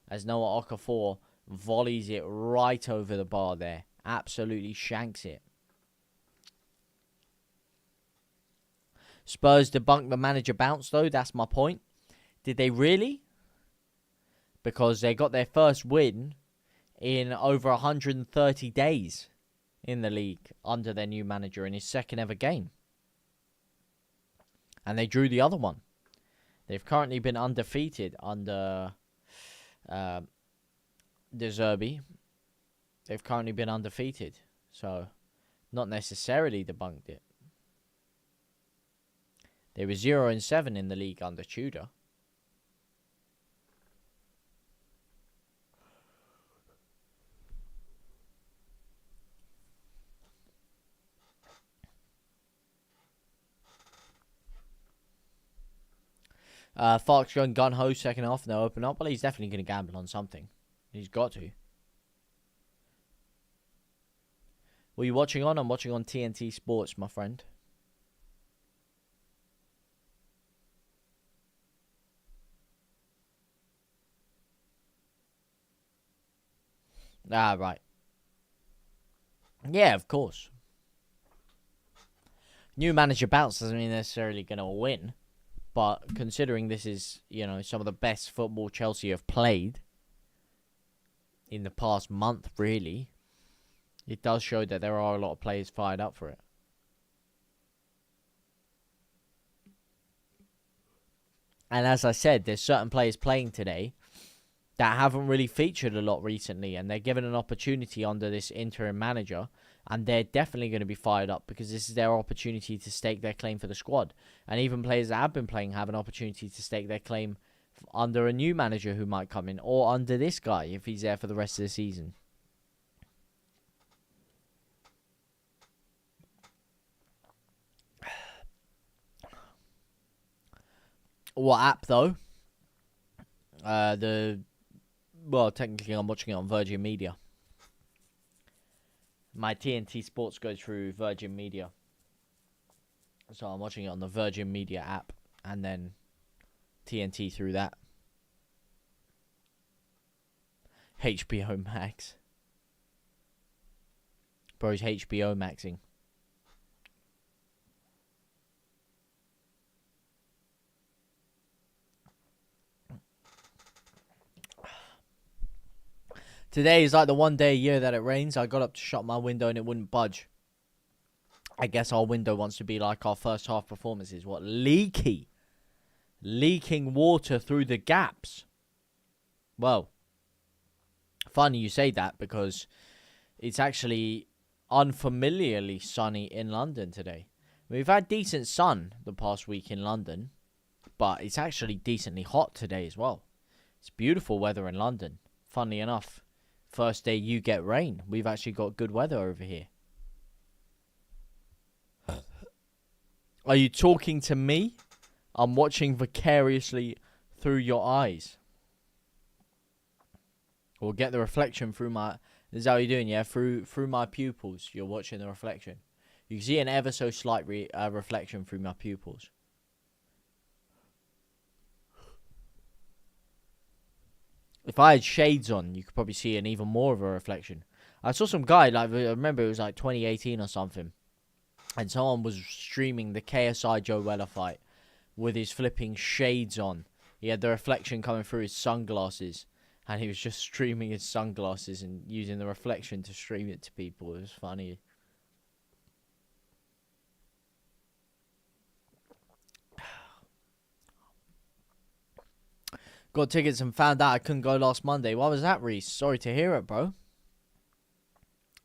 As Noah Okafor volleys it right over the bar there. Absolutely shanks it. Spurs debunked the manager bounce, though. That's my point. Did they really? Because they got their first win in over 130 days in the league under their new manager in his second ever game. And they drew the other one. They've currently been undefeated under De Zerbi. They've currently been undefeated. So, not necessarily debunked it. They were 0-7 in the league under Tudor. Fox going gun-ho second half, and they'll open up. Well, he's definitely going to gamble on something. He's got to. What are you watching on? I'm watching on TNT Sports, my friend. Ah, right. Yeah, of course. New manager bounce doesn't mean necessarily going to win. But considering this is, some of the best football Chelsea have played in the past month, really, it does show that there are a lot of players fired up for it. And as I said, there's certain players playing today that haven't really featured a lot recently, and they're given an opportunity under this interim manager, and they're definitely going to be fired up because this is their opportunity to stake their claim for the squad. And even players that have been playing have an opportunity to stake their claim under a new manager who might come in, or under this guy if he's there for the rest of the season. What app, though? Well, technically I'm watching it on Virgin Media. My TNT Sports goes through Virgin Media. So I'm watching it on the Virgin Media app, and then TNT through that. HBO Max. Bro's HBO Maxing. Today is like the one day a year that it rains. I got up to shut my window and it wouldn't budge. I guess our window wants to be like our first half performances. What? Leaky. Leaking water through the gaps. Well, funny you say that because it's actually unfamiliarly sunny in London today. We've had decent sun the past week in London, but it's actually decently hot today as well. It's beautiful weather in London. Funnily enough, first day you get rain. We've actually got good weather over here. Are you talking to me? I'm watching vicariously through your eyes. Or get the reflection through my... Is that what you're doing, yeah? Through my pupils, you're watching the reflection. You can see an ever so slight reflection through my pupils. If I had shades on, you could probably see an even more of a reflection. I saw some guy, I remember it was like 2018 or something, and someone was streaming the KSI Joe Weller fight with his flipping shades on. He had the reflection coming through his sunglasses, and he was just streaming his sunglasses and using the reflection to stream it to people. It was funny. Got tickets and found out I couldn't go last Monday. Why was that, Reese? Sorry to hear it, bro.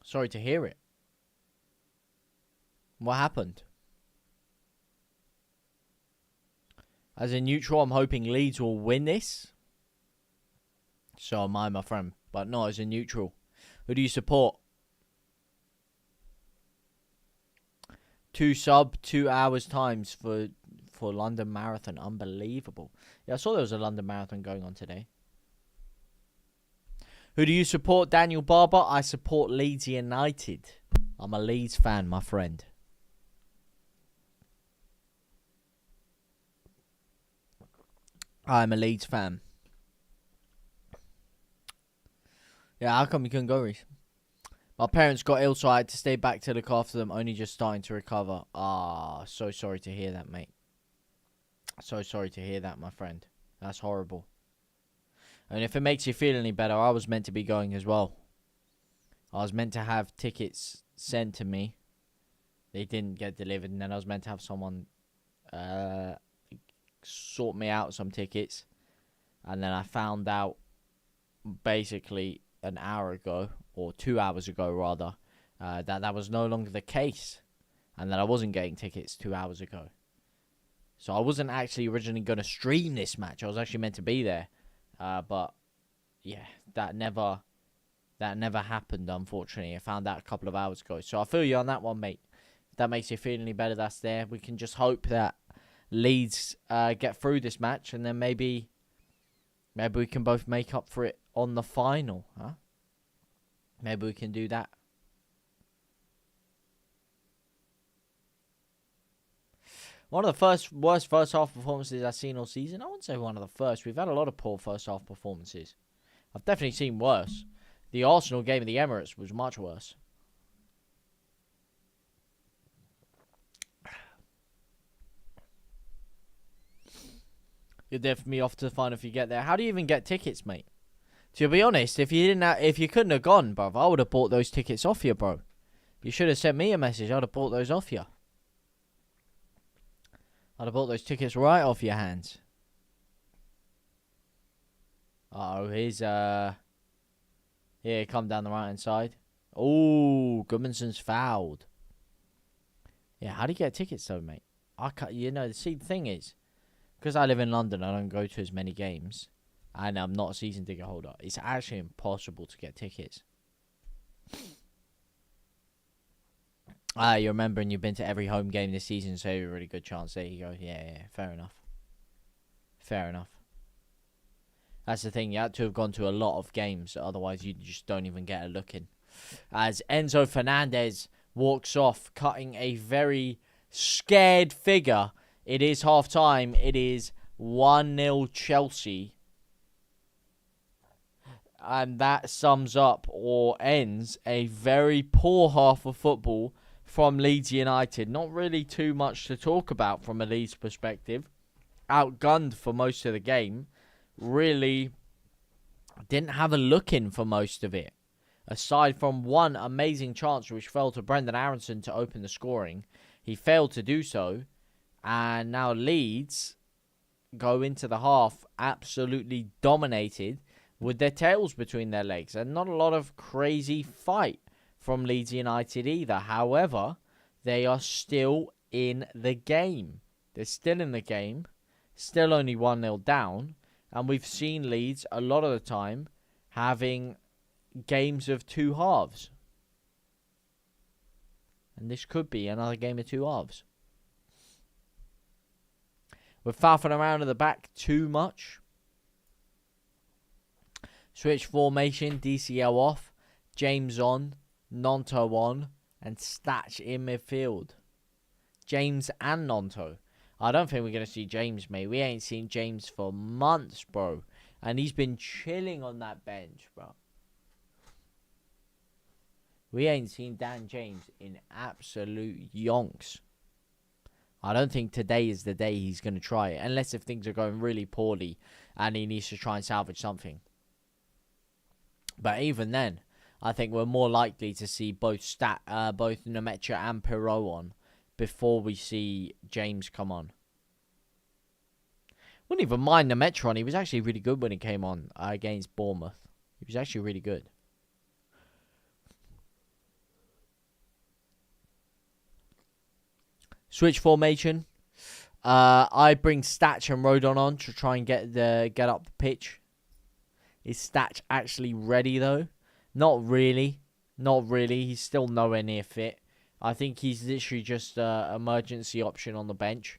Sorry to hear it. What happened? As a neutral, I'm hoping Leeds will win this. So am I, my friend. But not as a neutral. Who do you support? 2 sub, 2 hours times for London Marathon. Unbelievable. Yeah, I saw there was a London Marathon going on today. Who do you support? Daniel Barber. I support Leeds United. I'm a Leeds fan, my friend. I'm a Leeds fan. Yeah, how come you couldn't go, Reece? My parents got ill, so I had to stay back to look after them, only just starting to recover. Ah, so sorry to hear that, mate. So sorry to hear that, my friend. That's horrible. And if it makes you feel any better, I was meant to be going as well. I was meant to have tickets sent to me. They didn't get delivered, and then I was meant to have someone sort me out some tickets. And then I found out basically an hour ago, or 2 hours ago rather, that was no longer the case, and that I wasn't getting tickets 2 hours ago. So I wasn't actually originally going to stream this match. I was actually meant to be there, but yeah, that never happened, unfortunately. I found out a couple of hours ago. So I feel you on that one, mate. If that makes you feel any better, that's there. We can just hope that Leeds get through this match, and then maybe we can both make up for it on the final, huh? Maybe we can do that. One of the worst first half performances I've seen all season. I wouldn't say one of the first. We've had a lot of poor first half performances. I've definitely seen worse. The Arsenal game of the Emirates was much worse. You're definitely off to the final if you get there. How do you even get tickets, mate? To be honest, if you couldn't have gone, bro, I would have bought those tickets off you, bro. You should have sent me a message. I'd have bought those off you. I'd have bought those tickets right off your hands. Uh-oh, here's here, come down the right hand side. Oh, Gudmundsson's fouled. Yeah, how do you get tickets though, mate? I can't. You know, the thing is, because I live in London, I don't go to as many games, and I'm not a season ticket holder. It's actually impossible to get tickets. You remember, and you've been to every home game this season, so you have a really good chance. There you go. Yeah, fair enough. Fair enough. That's the thing. You had to have gone to a lot of games, otherwise you just don't even get a look in. As Enzo Fernandez walks off, cutting a very scared figure. It is half-time. It is 1-0 Chelsea. And that sums up or ends a very poor half of football from Leeds United. Not really too much to talk about from a Leeds perspective. Outgunned for most of the game. Really didn't have a look in for most of it. Aside from one amazing chance which fell to Brendan Aronson to open the scoring. He failed to do so. And now Leeds go into the half absolutely dominated with their tails between their legs. And not a lot of crazy fight from Leeds United either. However, they are still in the game. They're still in the game. Still only 1-0 down. And we've seen Leeds a lot of the time having games of two halves. And this could be another game of two halves. We're faffing around at the back too much. Switch formation, DCL off, James on, Nonto on, and Statch in midfield. James and Nonto. I don't think we're going to see James, mate. We ain't seen James for months, bro. And he's been chilling on that bench, bro. We ain't seen Dan James in absolute yonks. I don't think today is the day he's going to try it. Unless if things are going really poorly and he needs to try and salvage something. But even then, I think we're more likely to see both Nemecha and Pirot on before we see James come on. Wouldn't even mind Nemecha on. He was actually really good when he came on against Bournemouth. He was actually really good. Switch formation. I bring Statch and Rodon on to try and get up the pitch. Is Statch actually ready though? Not really. Not really. He's still nowhere near fit. I think he's literally just an emergency option on the bench.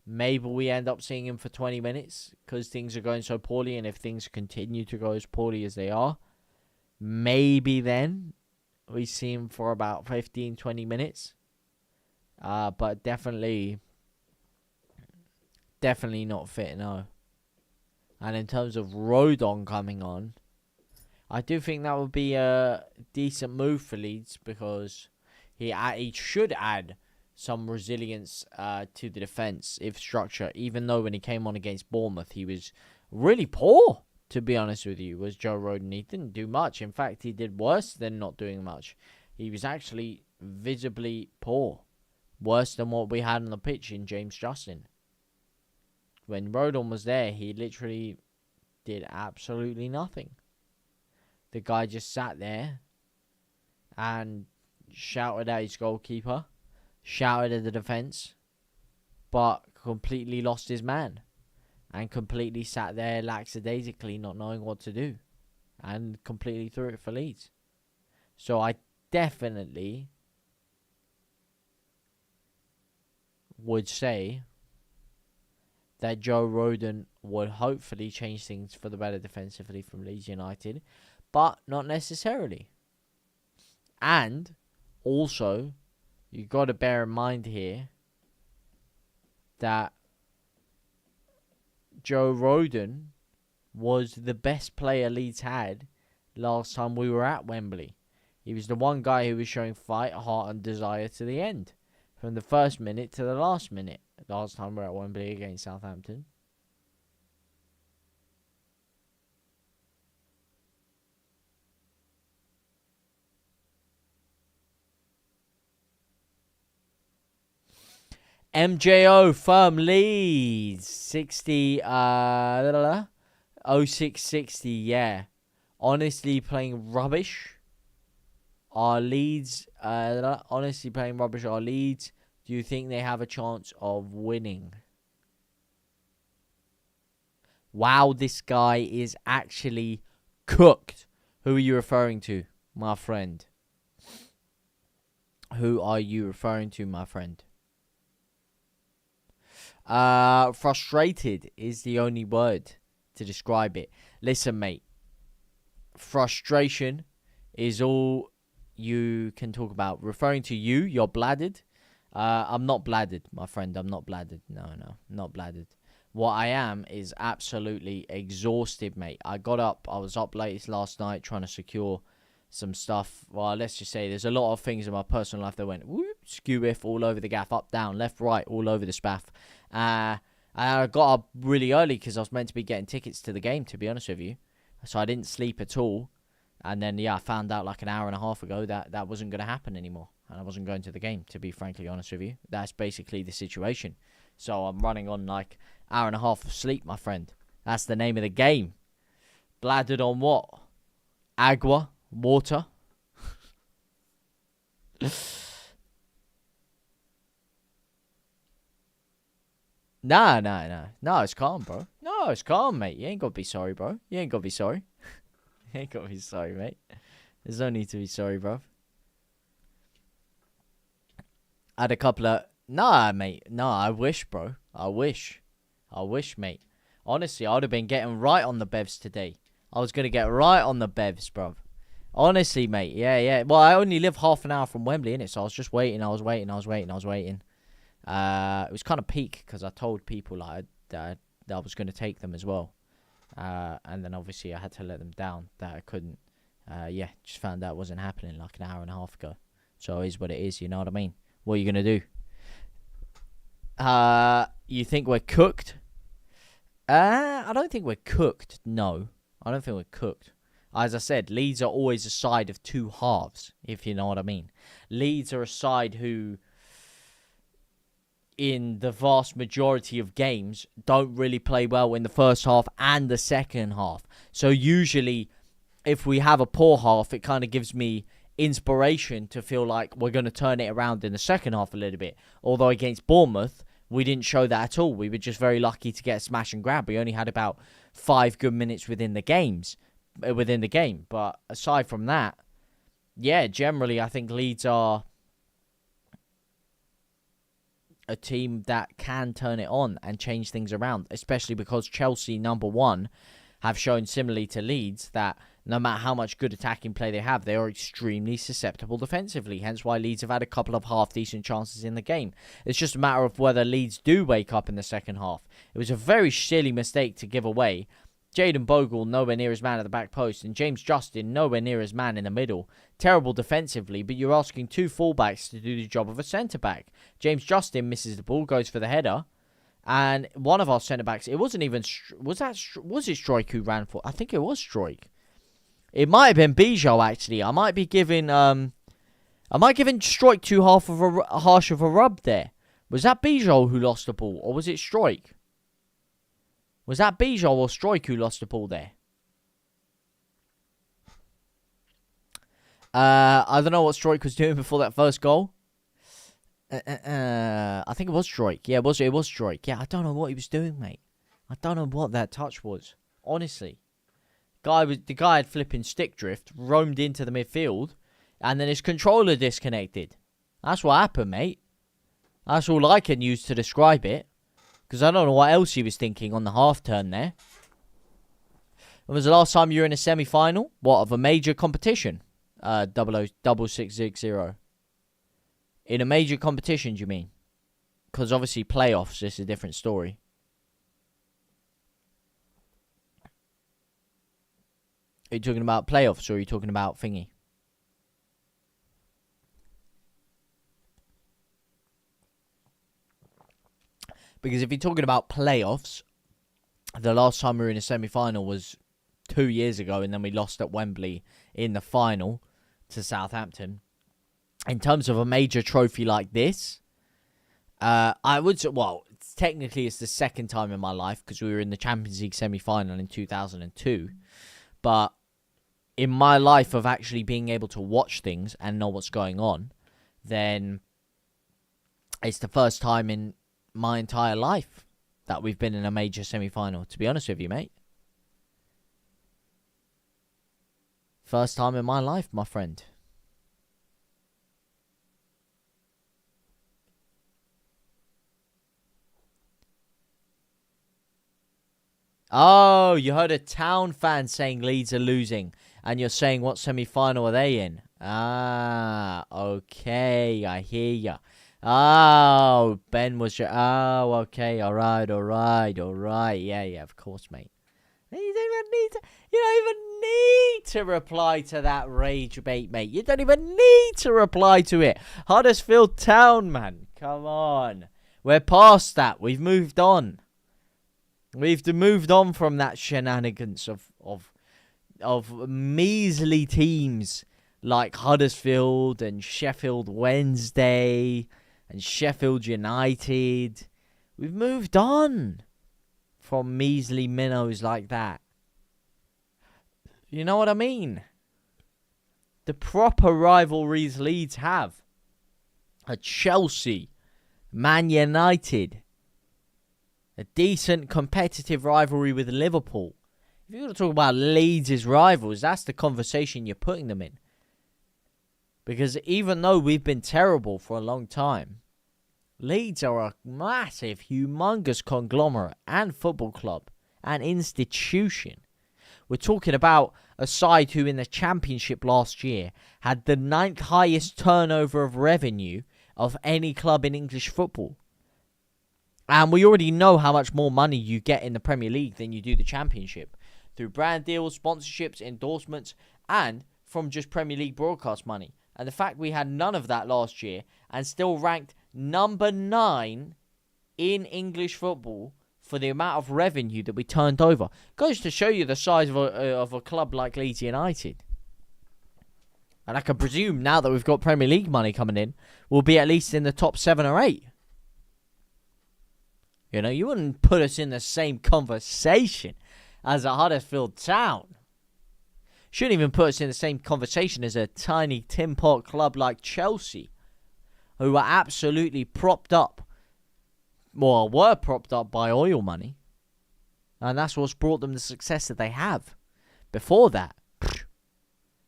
Maybe we end up seeing him for 20 minutes because things are going so poorly, and if things continue to go as poorly as they are, maybe then we see him for about 15-20 minutes. But definitely not fit, no. And in terms of Rodon coming on, I do think that would be a decent move for Leeds because he should add some resilience to the defence, if structure. Even though when he came on against Bournemouth, he was really poor, to be honest with you, was Joe Rodon. He didn't do much. In fact, he did worse than not doing much. He was actually visibly poor. Worse than what we had on the pitch in James Justin. When Rodon was there, he literally did absolutely nothing. The guy just sat there and shouted at his goalkeeper, shouted at the defence, but completely lost his man. And completely sat there lackadaisically, not knowing what to do. And completely threw it for Leeds. So I definitely would say that Joe Rodon would hopefully change things for the better defensively from Leeds United, but not necessarily. And also, you got to bear in mind here that Joe Rodon was the best player Leeds had last time we were at Wembley. He was the one guy who was showing fight, heart, and desire to the end, from the first minute to the last minute. Last time we were at Wembley against Southampton. MJO firm Leeds 60 0660, yeah. Honestly playing rubbish. Our Leeds honestly playing rubbish. Our Leeds, do you think they have a chance of winning? Wow, this guy is actually cooked. Who are you referring to, my friend? Who are you referring to, my friend? Frustrated is the only word to describe it. Listen, mate. Frustration is all you can talk about. Referring to you, you're bladdered. I'm not bladdered, my friend. I'm not bladdered. No, not bladdered. What I am is absolutely exhausted, mate. I was up late last night trying to secure some stuff. Well, let's just say there's a lot of things in my personal life that went whoop, skew-if all over the gaff, up, down, left, right, all over the spaff. I got up really early because I was meant to be getting tickets to the game, to be honest with you. So I didn't sleep at all. And then, I found out like an hour and a half ago that wasn't going to happen anymore. And I wasn't going to the game, to be frankly honest with you. That's basically the situation. So I'm running on like hour and a half of sleep, my friend. That's the name of the game. Bladdered on what? Agua? Water? Nah. No, it's calm, bro. No, it's calm, mate. You ain't got to be sorry, bro. You ain't got to be sorry. You ain't got to be sorry, mate. There's no need to be sorry, bro. I had a couple of... Nah, mate. No, I wish, bro. I wish, mate. Honestly, I would have been getting right on the bevs today. I was going to get right on the bevs, bro. Honestly, mate. Yeah. Well, I only live half an hour from Wembley, innit? So I was just waiting. I was waiting. It was kind of peak because I told people that I was going to take them as well. And then obviously I had to let them down that I couldn't. Just found out it wasn't happening like an hour and a half ago. So it is what it is, you know what I mean? What are you going to do? You think we're cooked? I don't think we're cooked. No, I don't think we're cooked. As I said, Leeds are always a side of two halves, if you know what I mean. Leeds are a side who, in the vast majority of games, don't really play well in the first half and the second half. So usually, if we have a poor half, it kind of gives me inspiration to feel like we're going to turn it around in the second half a little bit. Although against Bournemouth, we didn't show that at all. We were just very lucky to get a smash and grab. We only had about 5 good minutes within the game. But aside from that, generally I think Leeds are a team that can turn it on and change things around, especially because Chelsea, number one, have shown similarly to Leeds that no matter how much good attacking play they have, they are extremely susceptible defensively. Hence why Leeds have had a couple of half-decent chances in the game. It's just a matter of whether Leeds do wake up in the second half. It was a very silly mistake to give away. Jayden Bogle nowhere near his man at the back post, and James Justin nowhere near his man in the middle. Terrible defensively, but you're asking two fullbacks to do the job of a centre-back. James Justin misses the ball, goes for the header, and one of our centre-backs, it wasn't even... Was it Struijk who ran for... I think it was Struijk. It might have been Bijou, actually. I might be giving Struijk too harsh of a rub there. Was that Bijou who lost the ball, or was it Struijk? Was that Bijou or Struijk who lost the ball there? I don't know what Struijk was doing before that first goal. I think it was Struijk. Yeah, it was Struijk. Yeah, I don't know what he was doing, mate. I don't know what that touch was. Honestly. The guy had flipping stick drift, roamed into the midfield, and then his controller disconnected. That's what happened, mate. That's all I can use to describe it. Because I don't know what else he was thinking on the half turn there. When was the last time you were in a semi-final? What, of a major competition? 660. In a major competition, do you mean? Because obviously playoffs is a different story. Are you talking about playoffs or are you talking about thingy? Because if you're talking about playoffs, the last time we were in a semi-final was 2 years ago, and then we lost at Wembley in the final to Southampton. In terms of a major trophy like this, I would say, well, technically it's the second time in my life because we were in the Champions League semi-final in 2002. But in my life of actually being able to watch things and know what's going on, then it's the first time in my entire life that we've been in a major semi-final, to be honest with you, mate. First time in my life, my friend. Oh, you heard a Town fan saying Leeds are losing, and you're saying what semi-final are they in? Ah, okay, I hear ya. Oh, Ben was your... Oh, okay, all right. Yeah, of course, mate. You don't even need to reply to that rage bait, mate. You don't even need to reply to it. Huddersfield Town, man. Come on. We're past that. We've moved on. We've moved on from that shenanigans of measly teams like Huddersfield and Sheffield Wednesday and Sheffield United. We've moved on from measly minnows like that. You know what I mean? The proper rivalries Leeds have are Chelsea, Man United, a decent competitive rivalry with Liverpool. If you're going to talk about Leeds' rivals, that's the conversation you're putting them in. Because even though we've been terrible for a long time, Leeds are a massive, humongous conglomerate and football club and institution. We're talking about a side who in the Championship last year had the 9th highest turnover of revenue of any club in English football. And we already know how much more money you get in the Premier League than you do the Championship. Through brand deals, sponsorships, endorsements, and from just Premier League broadcast money. And the fact we had none of that last year and still ranked number 9 in English football for the amount of revenue that we turned over goes to show you the size of a club like Leeds United. And I can presume now that we've got Premier League money coming in, we'll be at least in the top 7 or 8. You know, you wouldn't put us in the same conversation as a Huddersfield Town. Shouldn't even put us in the same conversation as a tiny tin pot club like Chelsea, who are absolutely propped up, well, were propped up by oil money. And that's what's brought them the success that they have. Before that,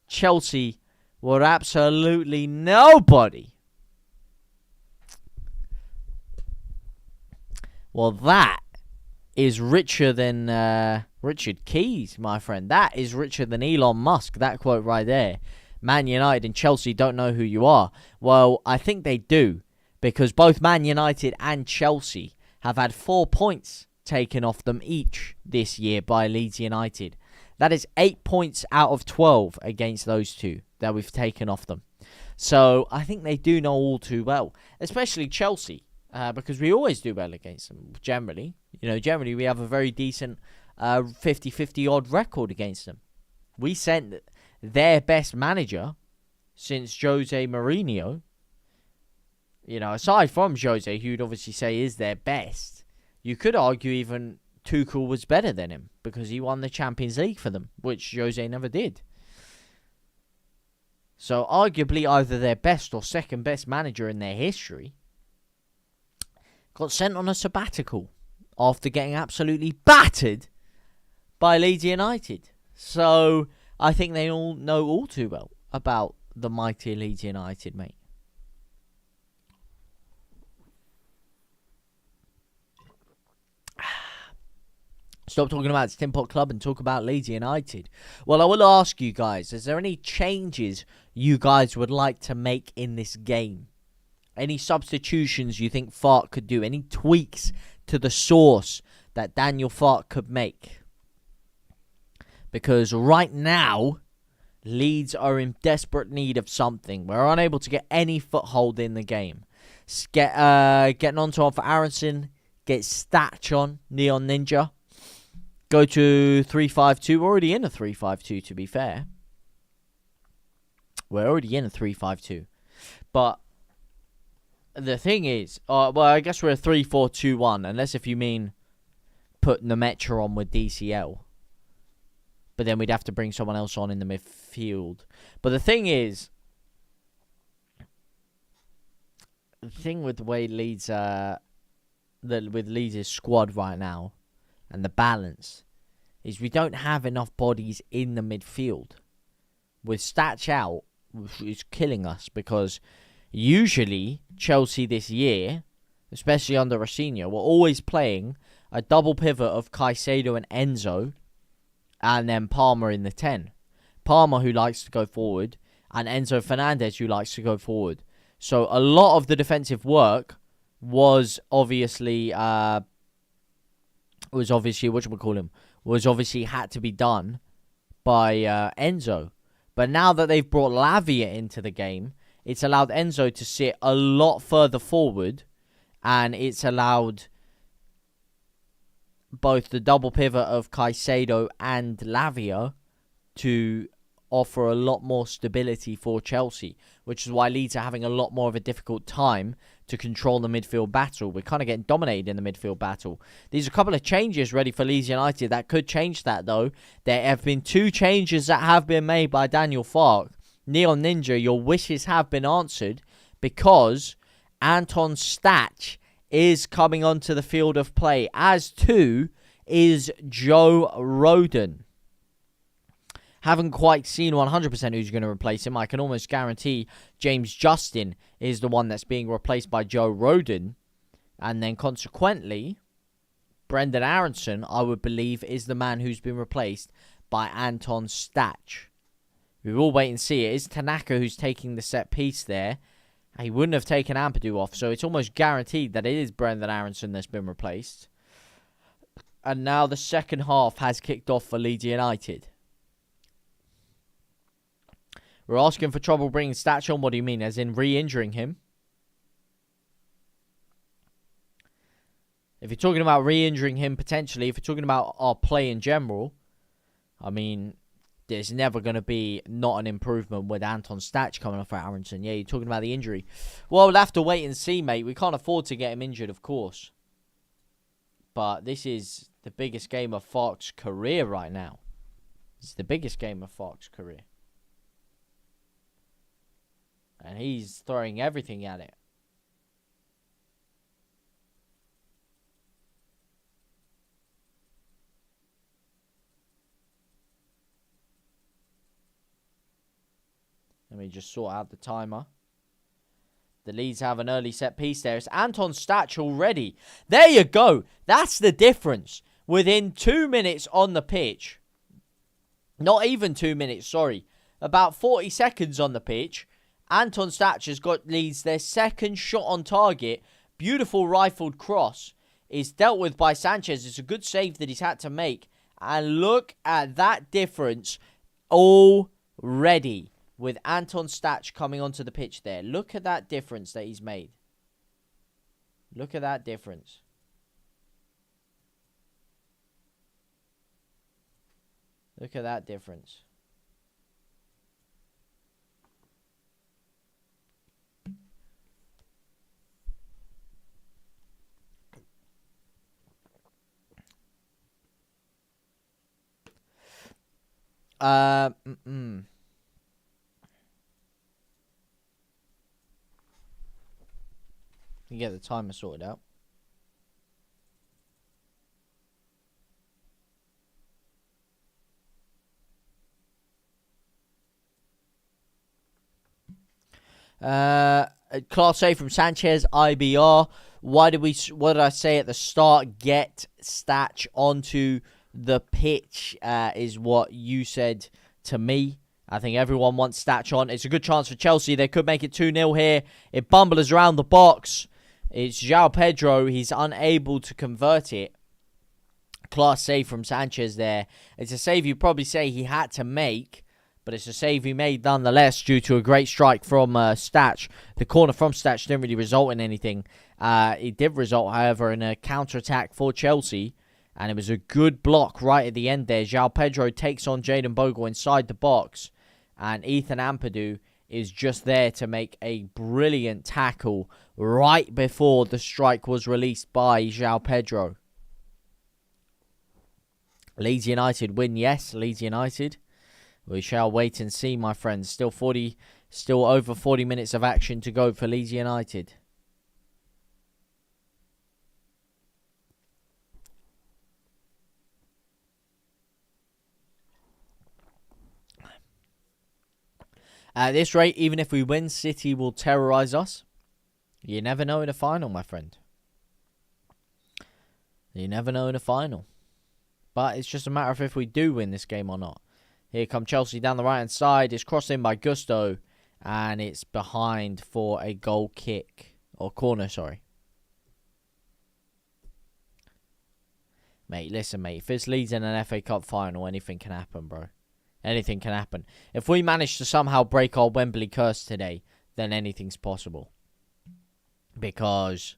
Chelsea were absolutely nobody. Well, that is richer than Richard Keys, my friend. That is richer than Elon Musk, that quote right there. Man United and Chelsea don't know who you are. Well, I think they do, because both Man United and Chelsea have had 4 points taken off them each this year by Leeds United. That is 8 points out of 12 against those two that we've taken off them. So I think they do know all too well, especially Chelsea, because we always do well against them, generally. You know, generally we have a very decent 50-50 odd record against them. We sent their best manager since Jose Mourinho. You know, aside from Jose, who you'd obviously say is their best, you could argue even Tuchel was better than him because he won the Champions League for them, which Jose never did. So arguably either their best or second best manager in their history got sent on a sabbatical after getting absolutely battered by Leeds United. So I think they all know all too well about the mighty Leeds United, mate. Stop talking about Tin Pot Club and talk about Leeds United. Well, I will ask you guys, is there any changes you guys would like to make in this game? Any substitutions you think Fark could do? Any tweaks to the sauce that Daniel Fark could make? Because right now, Leeds are in desperate need of something. We're unable to get any foothold in the game. Getting onto one for Aronson. Get Statch on. Neon Ninja. Go to 3-5-2. We're already in a 3-5-2, to be fair. We're already in a 3-5-2. But the thing is, well, I guess we're a 3-4-2-1. Unless if you mean put Nemetra on with DCL. But then we'd have to bring someone else on in the midfield. But the thing is, the thing with the way Leeds, with Leeds' squad right now, and the balance, is we don't have enough bodies in the midfield. With Statch out, which is killing us, because usually Chelsea this year, especially under Rosinha, we're always playing a double pivot of Caicedo and Enzo, and then Palmer in the 10. Palmer, who likes to go forward, and Enzo Fernandez, who likes to go forward. So a lot of the defensive work was obviously had to be done by Enzo. But now that they've brought Lavia into the game, it's allowed Enzo to sit a lot further forward, and it's allowed both the double pivot of Caicedo and Lavia to offer a lot more stability for Chelsea, which is why Leeds are having a lot more of a difficult time to control the midfield battle. We're kind of getting dominated in the midfield battle. These are a couple of changes ready for Leeds United that could change that, though. There have been 2 changes that have been made by Daniel Fark. Neon Ninja, your wishes have been answered, because Anton Statch is coming onto the field of play, as too is Joe Rodon. Haven't quite seen 100% who's going to replace him. I can almost guarantee James Justin is the one that's being replaced by Joe Rodon. And then consequently, Brendan Aronson, I would believe, is the man who's been replaced by Anton Statch. We will wait and see. It is Tanaka who's taking the set piece there. He wouldn't have taken Ampadu off, so it's almost guaranteed that it is Brendan Aronson that's been replaced. And now the second half has kicked off for Leeds United. We're asking for trouble bringing Statch on. What do you mean? As in re-injuring him? If you're talking about re-injuring him potentially, if you're talking about our play in general, I mean, there's never going to be not an improvement with Anton Statch coming off for Aronson. Yeah, you're talking about the injury. Well, we'll have to wait and see, mate. We can't afford to get him injured, of course. But this is the biggest game of Fark's career right now. It's the biggest game of Fark's career. And he's throwing everything at it. Let me just sort out the timer. The Leeds have an early set piece there. It's Anton Statch already. There you go. That's the difference. Within 2 minutes on the pitch. Not even 2 minutes, sorry. About 40 seconds on the pitch. Anton Statch has got Leeds their second shot on target. Beautiful rifled cross. Is dealt with by Sanchez. It's a good save that he's had to make. And look at that difference already. With Anton Statch coming onto the pitch there. Look at that difference that he's made. Look at that difference. Look at that difference. You get the timer sorted out. Class A from Sanchez, IBR. What did I say at the start? Get Statch onto the pitch is what you said to me. I think everyone wants Statch on. It's a good chance for Chelsea. They could make it 2-0 here. It bumbles around the box. It's João Pedro. He's unable to convert it. Class save from Sanchez there. It's a save you'd probably say he had to make, but it's a save he made nonetheless due to a great strike from Statch. The corner from Statch didn't really result in anything. It did result, however, in a counter-attack for Chelsea, and it was a good block right at the end there. João Pedro takes on Jayden Bogle inside the box, and Ethan Ampadu is just there to make a brilliant tackle right before the strike was released by João Pedro. Leeds United win, yes, Leeds United. We shall wait and see, my friends. Still over 40 minutes of action to go for Leeds United. At this rate, even if we win, City will terrorise us. You never know in a final, my friend. You never know in a final. But it's just a matter of if we do win this game or not. Here come Chelsea down the right-hand side. It's crossed in by Gusto. And it's behind for a goal kick. Or corner, sorry. Mate, listen, mate. If this leads in an FA Cup final, anything can happen, bro. Anything can happen. If we manage to somehow break our Wembley curse today, then anything's possible. Because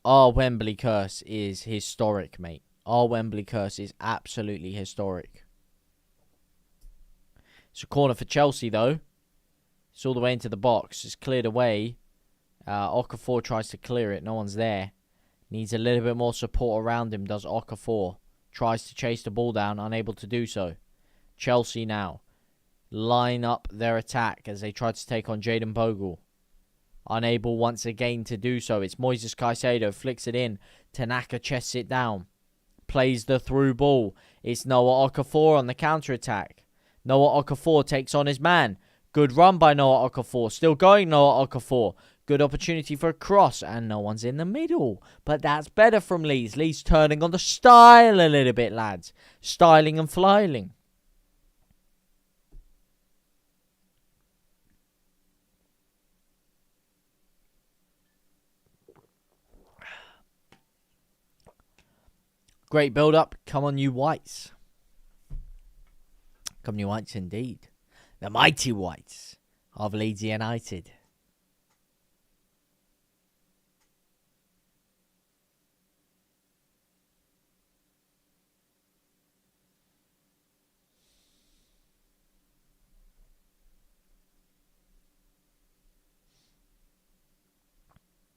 our Wembley curse is historic, mate. Our Wembley curse is absolutely historic. It's a corner for Chelsea, though. It's all the way into the box. It's cleared away. Okafor tries to clear it. No one's there. Needs a little bit more support around him, does Okafor. Tries to chase the ball down, unable to do so. Chelsea now line up their attack as they try to take on Jayden Bogle. Unable once again to do so. It's Moises Caicedo. Flicks it in. Tanaka chests it down. Plays the through ball. It's Noah Okafor on the counter-attack. Noah Okafor takes on his man. Good run by Noah Okafor. Still going Noah Okafor. Good opportunity for a cross. And no one's in the middle. But that's better from Leeds. Leeds turning on the style a little bit, lads. Styling and flying. Great build-up. Come on, you Whites. Come on, you Whites indeed. The mighty Whites of Leeds United.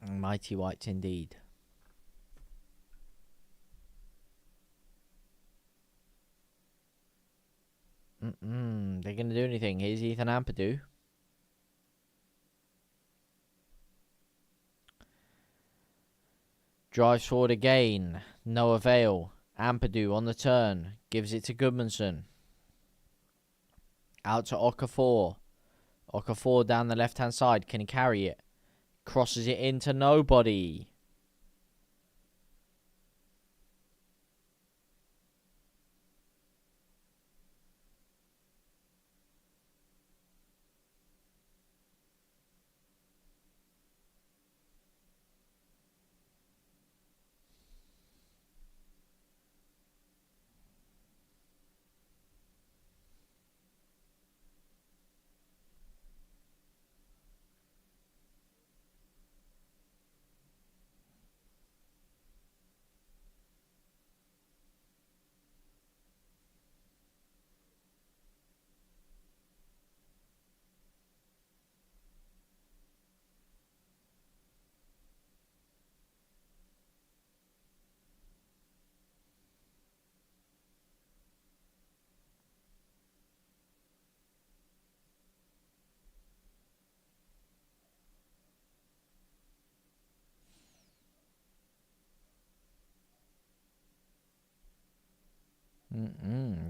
Mighty Whites indeed. They're going to do anything. Here's Ethan Ampadu. Drives forward again. No avail. Ampadu on the turn. Gives it to Goodmanson. Out to Okafor. Okafor down the left-hand side. Can he carry it? Crosses it into nobody.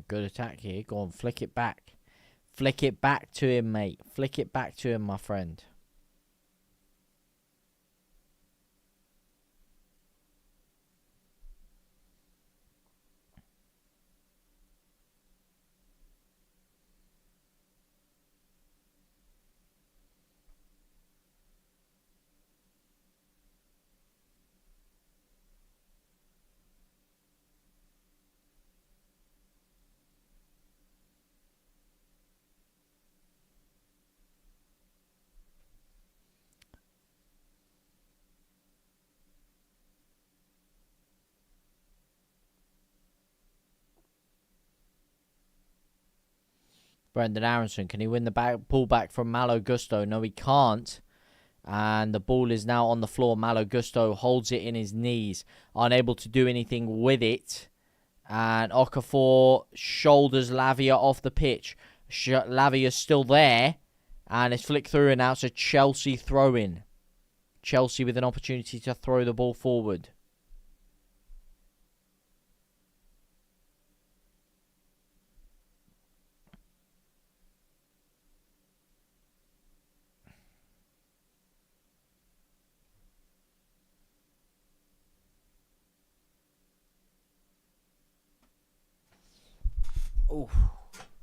Good attack here. Go on, flick it back. Flick it back to him, mate. Flick it back to him, my friend. Brendan Aronson, can he win the ball back from Malo Gusto? No, he can't. And the ball is now on the floor. Malo Gusto holds it in his knees, unable to do anything with it. And Okafor shoulders Lavia off the pitch. Lavia's still there. And it's flicked through, and now it's a Chelsea throw-in. Chelsea with an opportunity to throw the ball forward. Oh,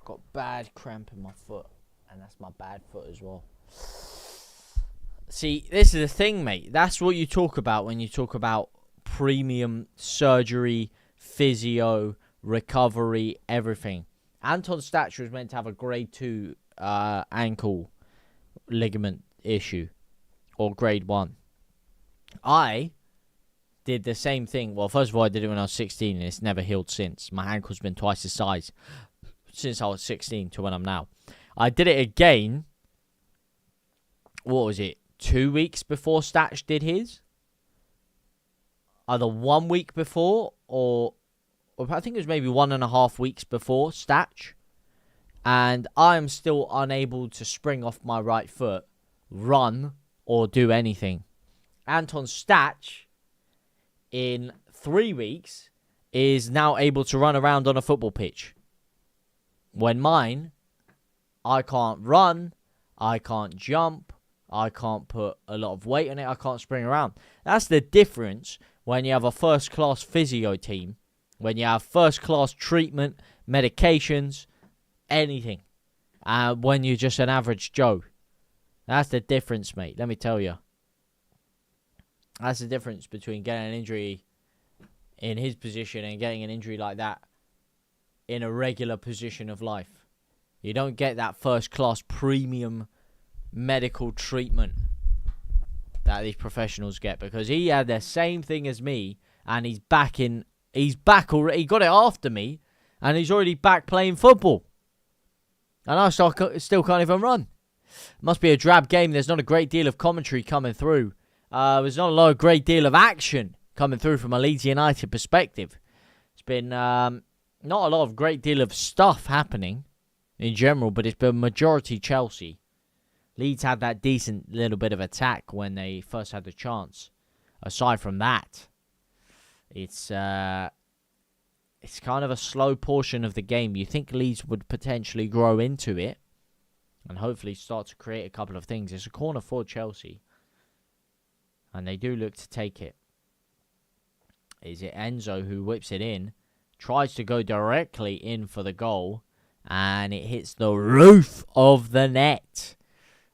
got bad cramp in my foot. And that's my bad foot as well. See, this is the thing, mate. That's what you talk about when you talk about premium surgery, physio, recovery, everything. Anton Stach was meant to have a grade 2 ankle ligament issue. Or grade 1. I did the same thing. Well, first of all, I did it when I was 16, and it's never healed since. My ankle's been twice the size since I was 16 to when I'm now. I did it again. What was it? 2 weeks before Stach did his? Either 1 week before or I think it was maybe 1.5 weeks before Stach. And I'm still unable to spring off my right foot, run, or do anything. Anton Stach, in 3 weeks, is now able to run around on a football pitch. When mine, I can't run, I can't jump, I can't put a lot of weight on it, I can't spring around. That's the difference when you have a first-class physio team, when you have first-class treatment, medications, anything, when you're just an average Joe. That's the difference, mate, let me tell you. That's the difference between getting an injury in his position and getting an injury like that in a regular position of life. You don't get that first-class premium medical treatment that these professionals get, because he had the same thing as me, and he's back already. He got it after me, and he's already back playing football. And I still can't even run. Must be a drab game. There's not a great deal of commentary coming through. There's not a great deal of action coming through from a Leeds United perspective. It's been not a lot of great deal of stuff happening in general, but it's been majority Chelsea. Leeds had that decent little bit of attack when they first had the chance. Aside from that, it's kind of a slow portion of the game. You think Leeds would potentially grow into it and hopefully start to create a couple of things. It's a corner for Chelsea, and they do look to take it. Is it Enzo who whips it in, tries to go directly in for the goal, and it hits the roof of the net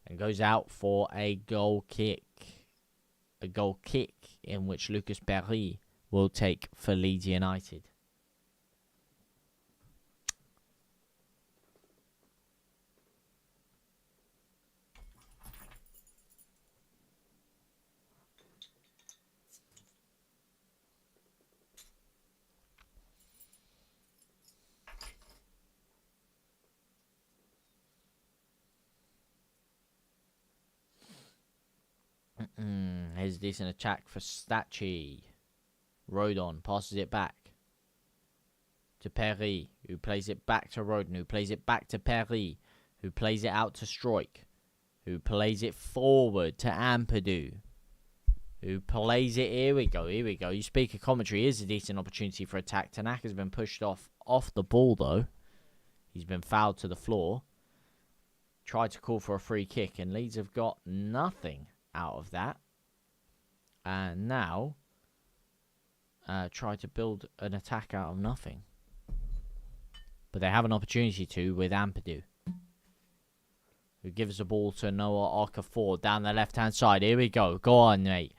and goes out for a goal kick. A goal kick in which Lucas Perry will take for Leeds United. Here's a decent attack for Stachy. Rodon passes it back to Perry, who plays it back to Rodon, who plays it back to Perry, who plays it out to Stroik, who plays it forward to Ampadu, who plays it. Here we go. You speak of commentary. Here's a decent opportunity for attack. Tanaka's been pushed off the ball, though. He's been fouled to the floor. Tried to call for a free kick, and Leeds have got nothing out of that. And now try to build an attack out of nothing. But they have an opportunity to with Ampadu, who gives the ball to Noah Okafor down the left-hand side. Here we go. Go on, mate.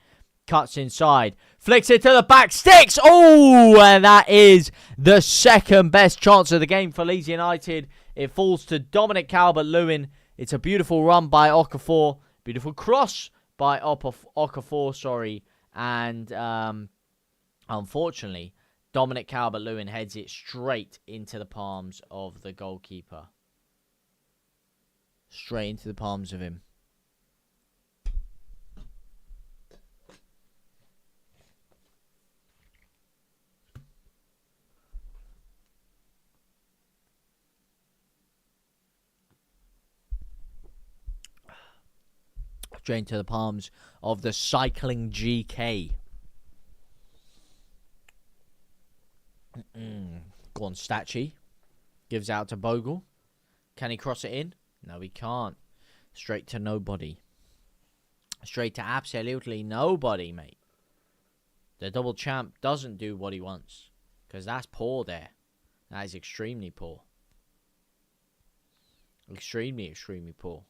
Cuts inside. Flicks it to the back. Sticks! Oh! And that is the second best chance of the game for Leeds United. It falls to Dominic Calvert-Lewin. It's a beautiful run by Okafor. Beautiful cross by Okafor, and unfortunately, Dominic Calvert-Lewin heads it straight into the palms of the goalkeeper. Straight into the palms of him. Straight into the palms of the cycling GK. Go on, Statue. Gives out to Bogle. Can he cross it in? No, he can't. Straight to nobody. Straight to absolutely nobody, mate. The double champ doesn't do what he wants. Because that's poor there. That is extremely poor. Extremely, extremely poor.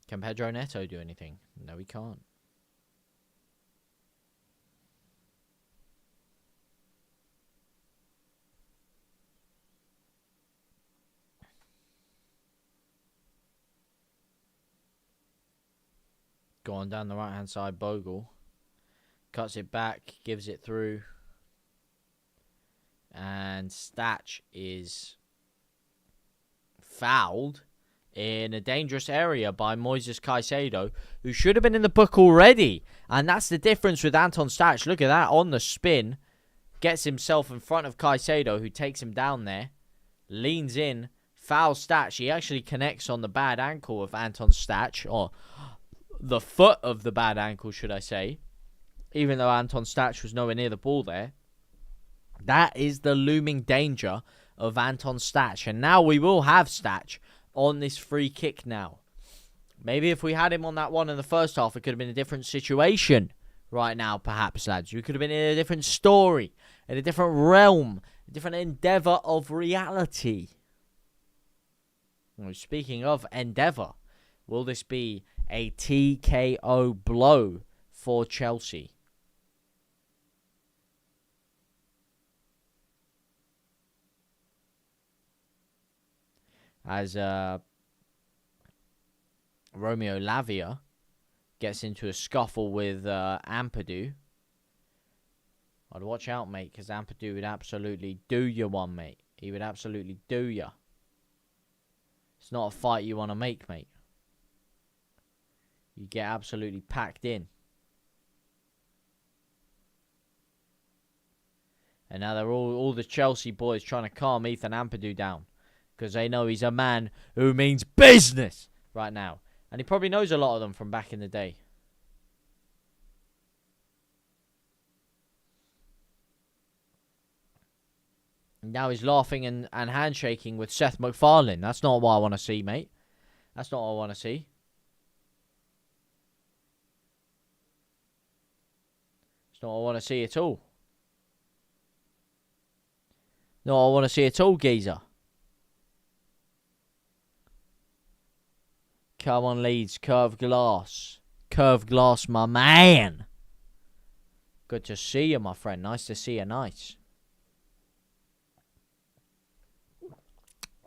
Can Pedro Neto do anything? No, he can't. Go on down the right-hand side, Bogle. Cuts it back, gives it through. And Statch is fouled in a dangerous area by Moises Caicedo, who should have been in the book already. And that's the difference with Anton Statch. Look at that, on the spin. Gets himself in front of Caicedo, who takes him down there. Leans in, fouls Statch. He actually connects on the bad ankle of Anton Statch, or the foot of the bad ankle, should I say. Even though Anton Statch was nowhere near the ball there. That is the looming danger of Anton Statch. And now we will have Statch on this free kick now. Maybe if we had him on that one in the first half, it could have been a different situation right now, perhaps, lads. We could have been in a different story, in a different realm, a different endeavour of reality. Well, speaking of endeavour, will this be a TKO blow for Chelsea? As Romeo Lavia gets into a scuffle with Ampadu. I'd watch out, mate, because Ampadu would absolutely do you one, mate. He would absolutely do you. It's not a fight you want to make, mate. You get absolutely packed in. And now they're all the Chelsea boys trying to calm Ethan Ampadu down. Because they know he's a man who means business right now. And he probably knows a lot of them from back in the day. Now he's laughing and handshaking with Seth MacFarlane. That's not what I want to see, mate. That's not what I want to see. It's not what I want to see at all. Not what I want to see at all, geezer. Come on, Leeds. Curved glass. Curved glass, my man. Good to see you, my friend. Nice to see you. Nice.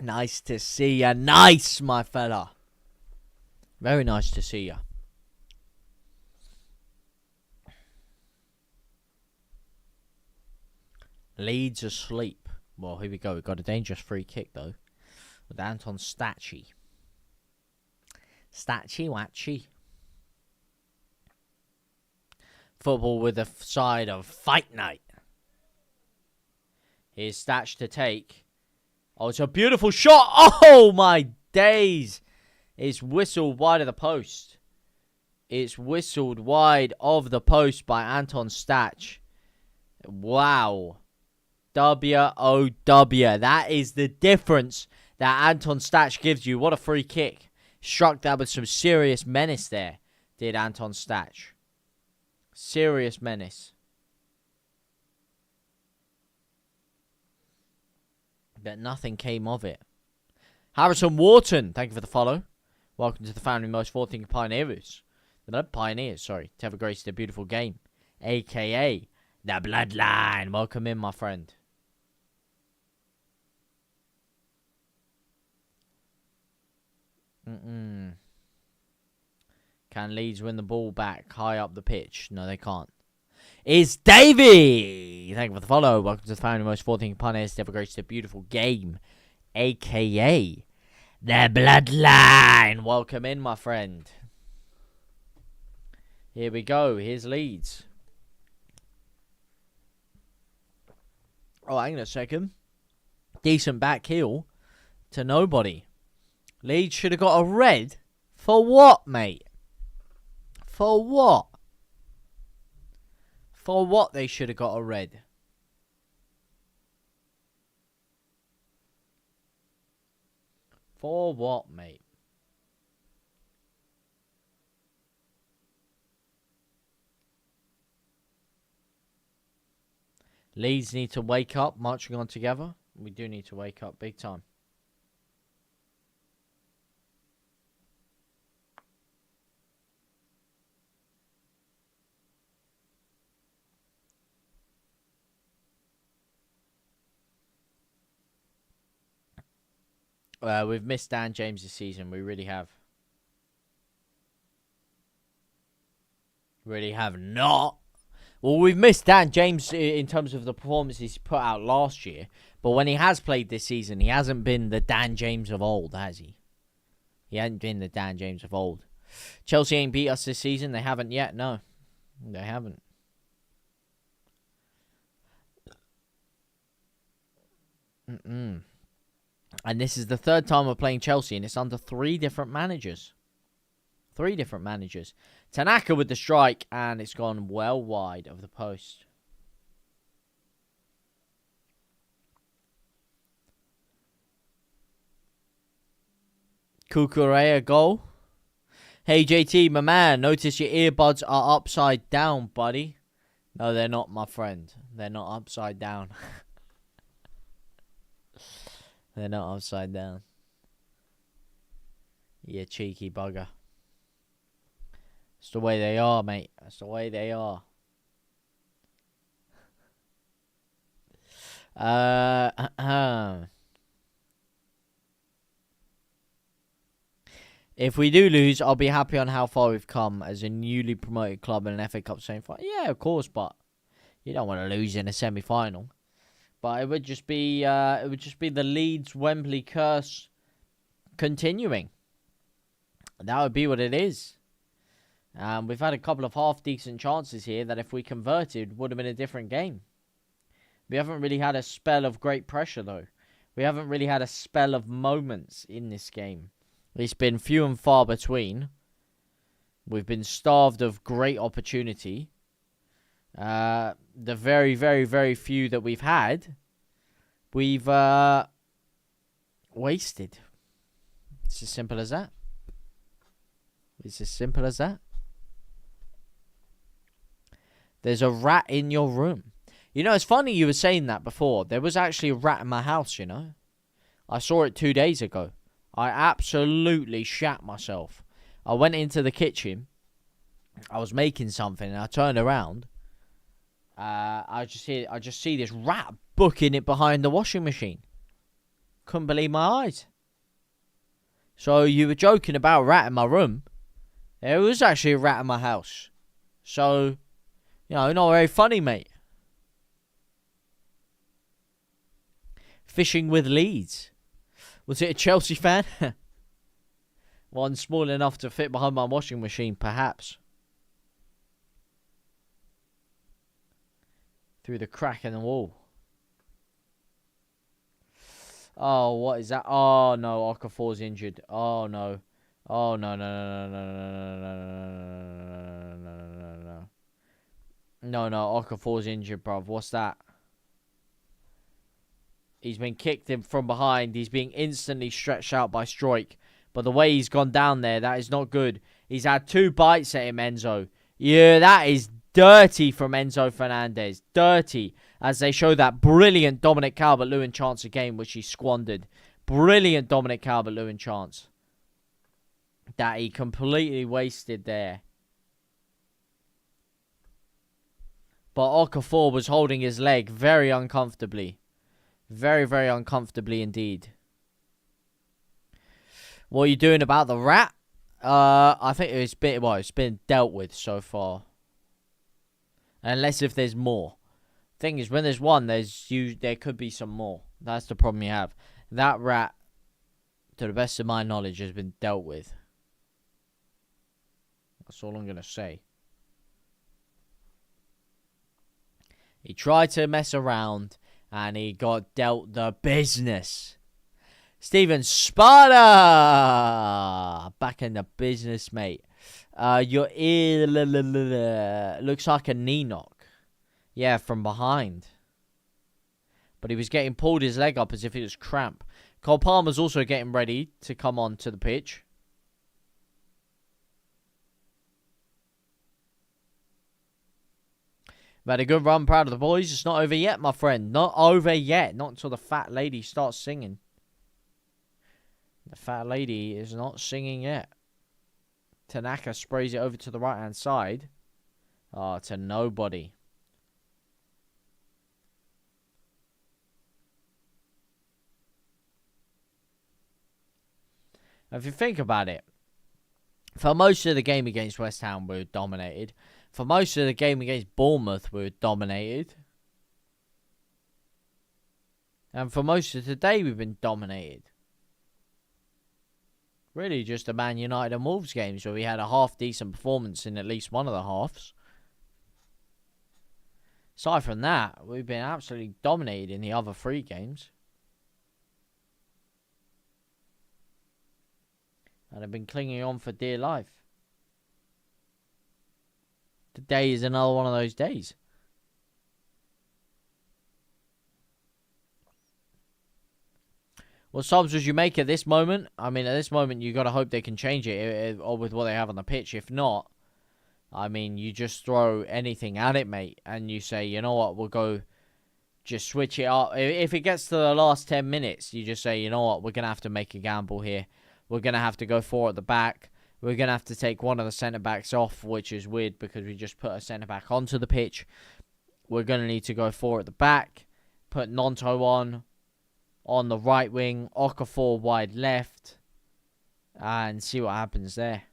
Nice to see you. Nice, my fella. Very nice to see you. Leeds asleep. Well, here we go. We've got a dangerous free kick, though. With Anton Statue. Statue-watchy. Football with the side of fight night. Here's Statch to take. Oh, it's a beautiful shot. Oh, my days. It's whistled wide of the post. It's whistled wide of the post by Anton Statch. Wow. W-O-W. That is the difference that Anton Statch gives you. What a free kick. Struck that with some serious menace there, did Anton Statch. Serious menace. But nothing came of it. Harrison Wharton, thank you for the follow. Welcome to the family most forward-thinking pioneers. To have graced a beautiful game. A.K.A. the Bloodline. Welcome in, my friend. Can Leeds win the ball back high up the pitch? No, they can't. It's Davey! Thank you for the follow. Welcome to the family most forward-thinking pioneers. To have graced a beautiful game. a.k.a. the Bloodline. Welcome in, my friend. Here we go. Here's Leeds. Oh, hang on a second. Decent back heel to nobody. Leeds should have got a red. For what, mate? For what? For what they should have got a red? For what, mate? Leeds need to wake up, marching on together. We do need to wake up big time. We've missed Dan James this season. We really have. Really have not. Well, we've missed Dan James in terms of the performances he put out last year. But when he has played this season, he hasn't been the Dan James of old, has he? He hasn't been the Dan James of old. Chelsea ain't beat us this season. They haven't yet. No, they haven't. And this is the third time we're playing Chelsea, and it's under 3 different managers. 3 different managers. Tanaka with the strike, and it's gone well wide of the post. Kukurea goal. Hey, JT, my man, notice your earbuds are upside down, buddy. No, they're not, my friend. They're not upside down. They're not upside down. You cheeky bugger. It's the way they are, mate. That's the way they are. If we do lose, I'll be happy on how far we've come as a newly promoted club in an FA Cup semi-final. Yeah, of course, but you don't want to lose in a semi-final. But it would just be the Leeds Wembley curse continuing. That would be what it is. We've had a couple of half-decent chances here that if we converted would have been a different game. We haven't really had a spell of great pressure, though. We haven't really had a spell of moments in this game. It's been few and far between. We've been starved of great opportunity. The very, very, very few that we've had, we've wasted. It's as simple as that. It's as simple as that. There's a rat in your room. You know, it's funny you were saying that before. There was actually a rat in my house, you know. I saw it 2 days ago. I absolutely shat myself. I went into the kitchen. I was making something and I turned around. I just see this rat booking it behind the washing machine. Couldn't believe my eyes. So you were joking about a rat in my room. There was actually a rat in my house. So, you know, not very funny, mate. Fishing with Leeds. Was it a Chelsea fan? One small enough to fit behind my washing machine, perhaps. Through the crack in the wall. Oh, what is that? Oh, no. Okafor's injured. Oh, no. Oh, no, no, no, no, no, no, no, no, no, no. No, no. Okafor's injured, bruv. What's that? He's been kicked in from behind. He's being instantly stretched out by Stroik. But the way he's gone down there, that is not good. He's had 2 bites at him, Enzo. Yeah, that is dirty from Enzo Fernandez. Dirty. As they show that brilliant Dominic Calvert-Lewin chance again, which he squandered. Brilliant Dominic Calvert-Lewin chance. That he completely wasted there. But Okafor was holding his leg very uncomfortably. Very, very uncomfortably indeed. What are you doing about the rat? I think it's been dealt with so far. Unless if there's more. Thing is, when there's one, there could be some more. That's the problem you have. That rat, to the best of my knowledge, has been dealt with. That's all I'm going to say. He tried to mess around, and he got dealt the business. Steven Sparta! Back in the business, mate. Your ear looks like a knee knock. Yeah, from behind. But he was getting pulled his leg up as if it was cramp. Cole Palmer's also getting ready to come on to the pitch. We've had a good run, proud of the boys. It's not over yet, my friend. Not over yet. Not until the fat lady starts singing. The fat lady is not singing yet. Tanaka sprays it over to the right-hand side. Oh, to nobody. If you think about it, for most of the game against West Ham, we were dominated. For most of the game against Bournemouth, we were dominated. And for most of today, we've been dominated. Really just the Man United and Wolves games where we had a half-decent performance in at least one of the halves. Aside from that, we've been absolutely dominated in the other 3 games. And I've been clinging on for dear life. Today is another one of those days. What subs would you make at this moment? I mean, at this moment, you got to hope they can change it or with what they have on the pitch. If not, I mean, you just throw anything at it, mate. And you say, you know what, we'll go just switch it up. If it gets to the last 10 minutes, you just say, you know what, we're going to have to make a gamble here. We're going to have to go 4 at the back. We're going to have to take one of the centre-backs off, which is weird because we just put a centre-back onto the pitch. We're going to need to go 4 at the back. Put Nonto on the right wing, Okafor wide left, and see what happens there.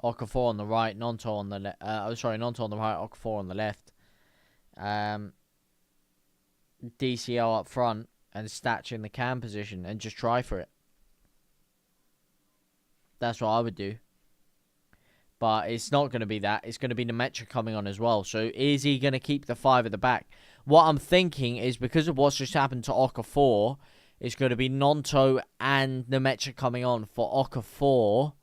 Okafor on the right, Nonto on the left. Nonto on the right, Okafor on the left. DCL up front and Statch in the cam position and just try for it. That's what I would do. But it's not going to be that. It's going to be Nemetra coming on as well. So is he going to keep the 5 at the back? What I'm thinking is because of what's just happened to Okafor, it's going to be Nonto and Nemetra coming on for Okafor.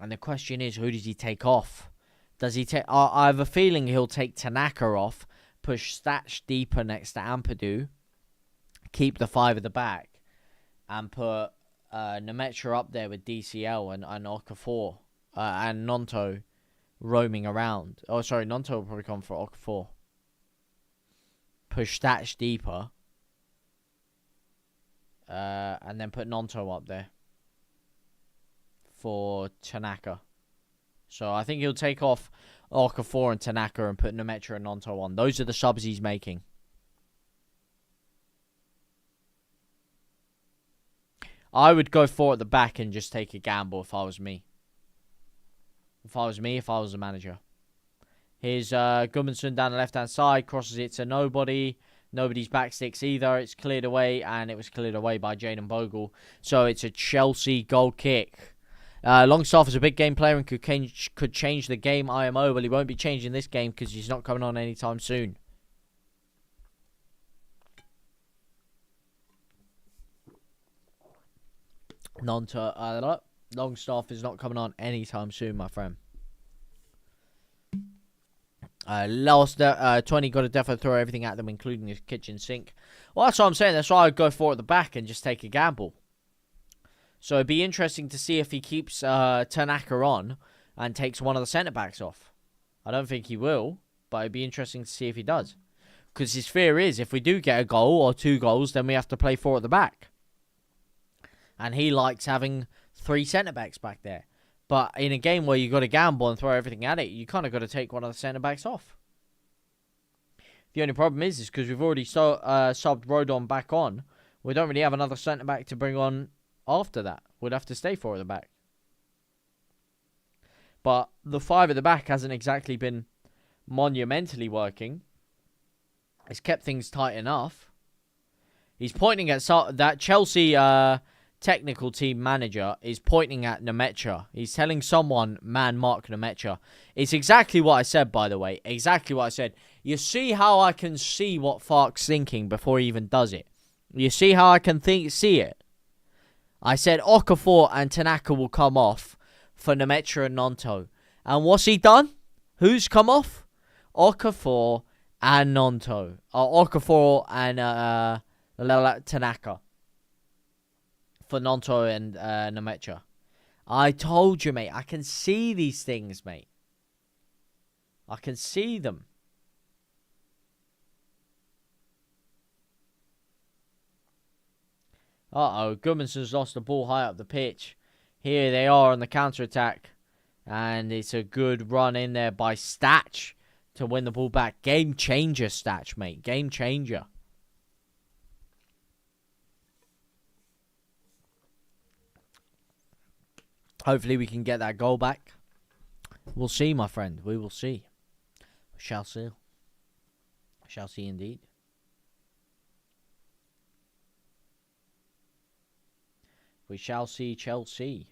And the question is, who does he take off? Does he take? I have a feeling he'll take Tanaka off, push Statch deeper next to Ampadu, keep the 5 at the back, and put Nemetra up there with DCL and Okafor. And Nonto roaming around. Oh, sorry, Nonto will probably come for Okafor. Push Statch deeper. And then put Nonto up there for Tanaka. So I think he'll take off Okafor and Tanaka and put Nemetra and Nonto on. Those are the subs he's making. I would go 4 at the back and just take a gamble if I was me. If I was the manager. Here's Gudmundsson down the left-hand side. Crosses it to nobody. Nobody's back sticks either. It's cleared away, and it was cleared away by Jayden Bogle. So it's a Chelsea goal kick. Longstaff is a big game player and could change the game IMO. Well, he won't be changing this game because he's not coming on anytime soon. Longstaff is not coming on anytime soon, my friend. Last 20 got to definitely throw everything at them, including his kitchen sink. Well, that's what I'm saying. That's why I'd go 4 at the back and just take a gamble. So it'd be interesting to see if he keeps Tanaka on and takes one of the centre-backs off. I don't think he will, but it'd be interesting to see if he does. Because his fear is, if we do get a goal or 2 goals, then we have to play 4 at the back. And he likes having 3 centre-backs back there. But in a game where you got to gamble and throw everything at it, you kind of got to take one of the centre-backs off. The only problem is because we've already subbed Rodon back on, we don't really have another centre-back to bring on after that. We'd have to stay 4 at the back. But the 5 at the back hasn't exactly been monumentally working. It's kept things tight enough. He's pointing at that Chelsea technical team manager is pointing at Nemecha. He's telling someone, man, mark Nemecha. It's exactly what I said, by the way. Exactly what I said. You see how I can see what Fark's thinking before he even does it. You see how I can see it. I said Okafor and Tanaka will come off for Nemecha and Nonto. And what's he done? Who's come off? Okafor and Nonto. Okafor and Tanaka. For Nonto and Nemecha. I told you, mate. I can see these things, mate. I can see them. Uh-oh. Gudmundsson's lost the ball high up the pitch. Here they are on the counter-attack. And it's a good run in there by Statch to win the ball back. Game changer, Statch, mate. Game changer. Hopefully we can get that goal back. We'll see, my friend. We will see. We shall see. We shall see indeed. We shall see Chelsea.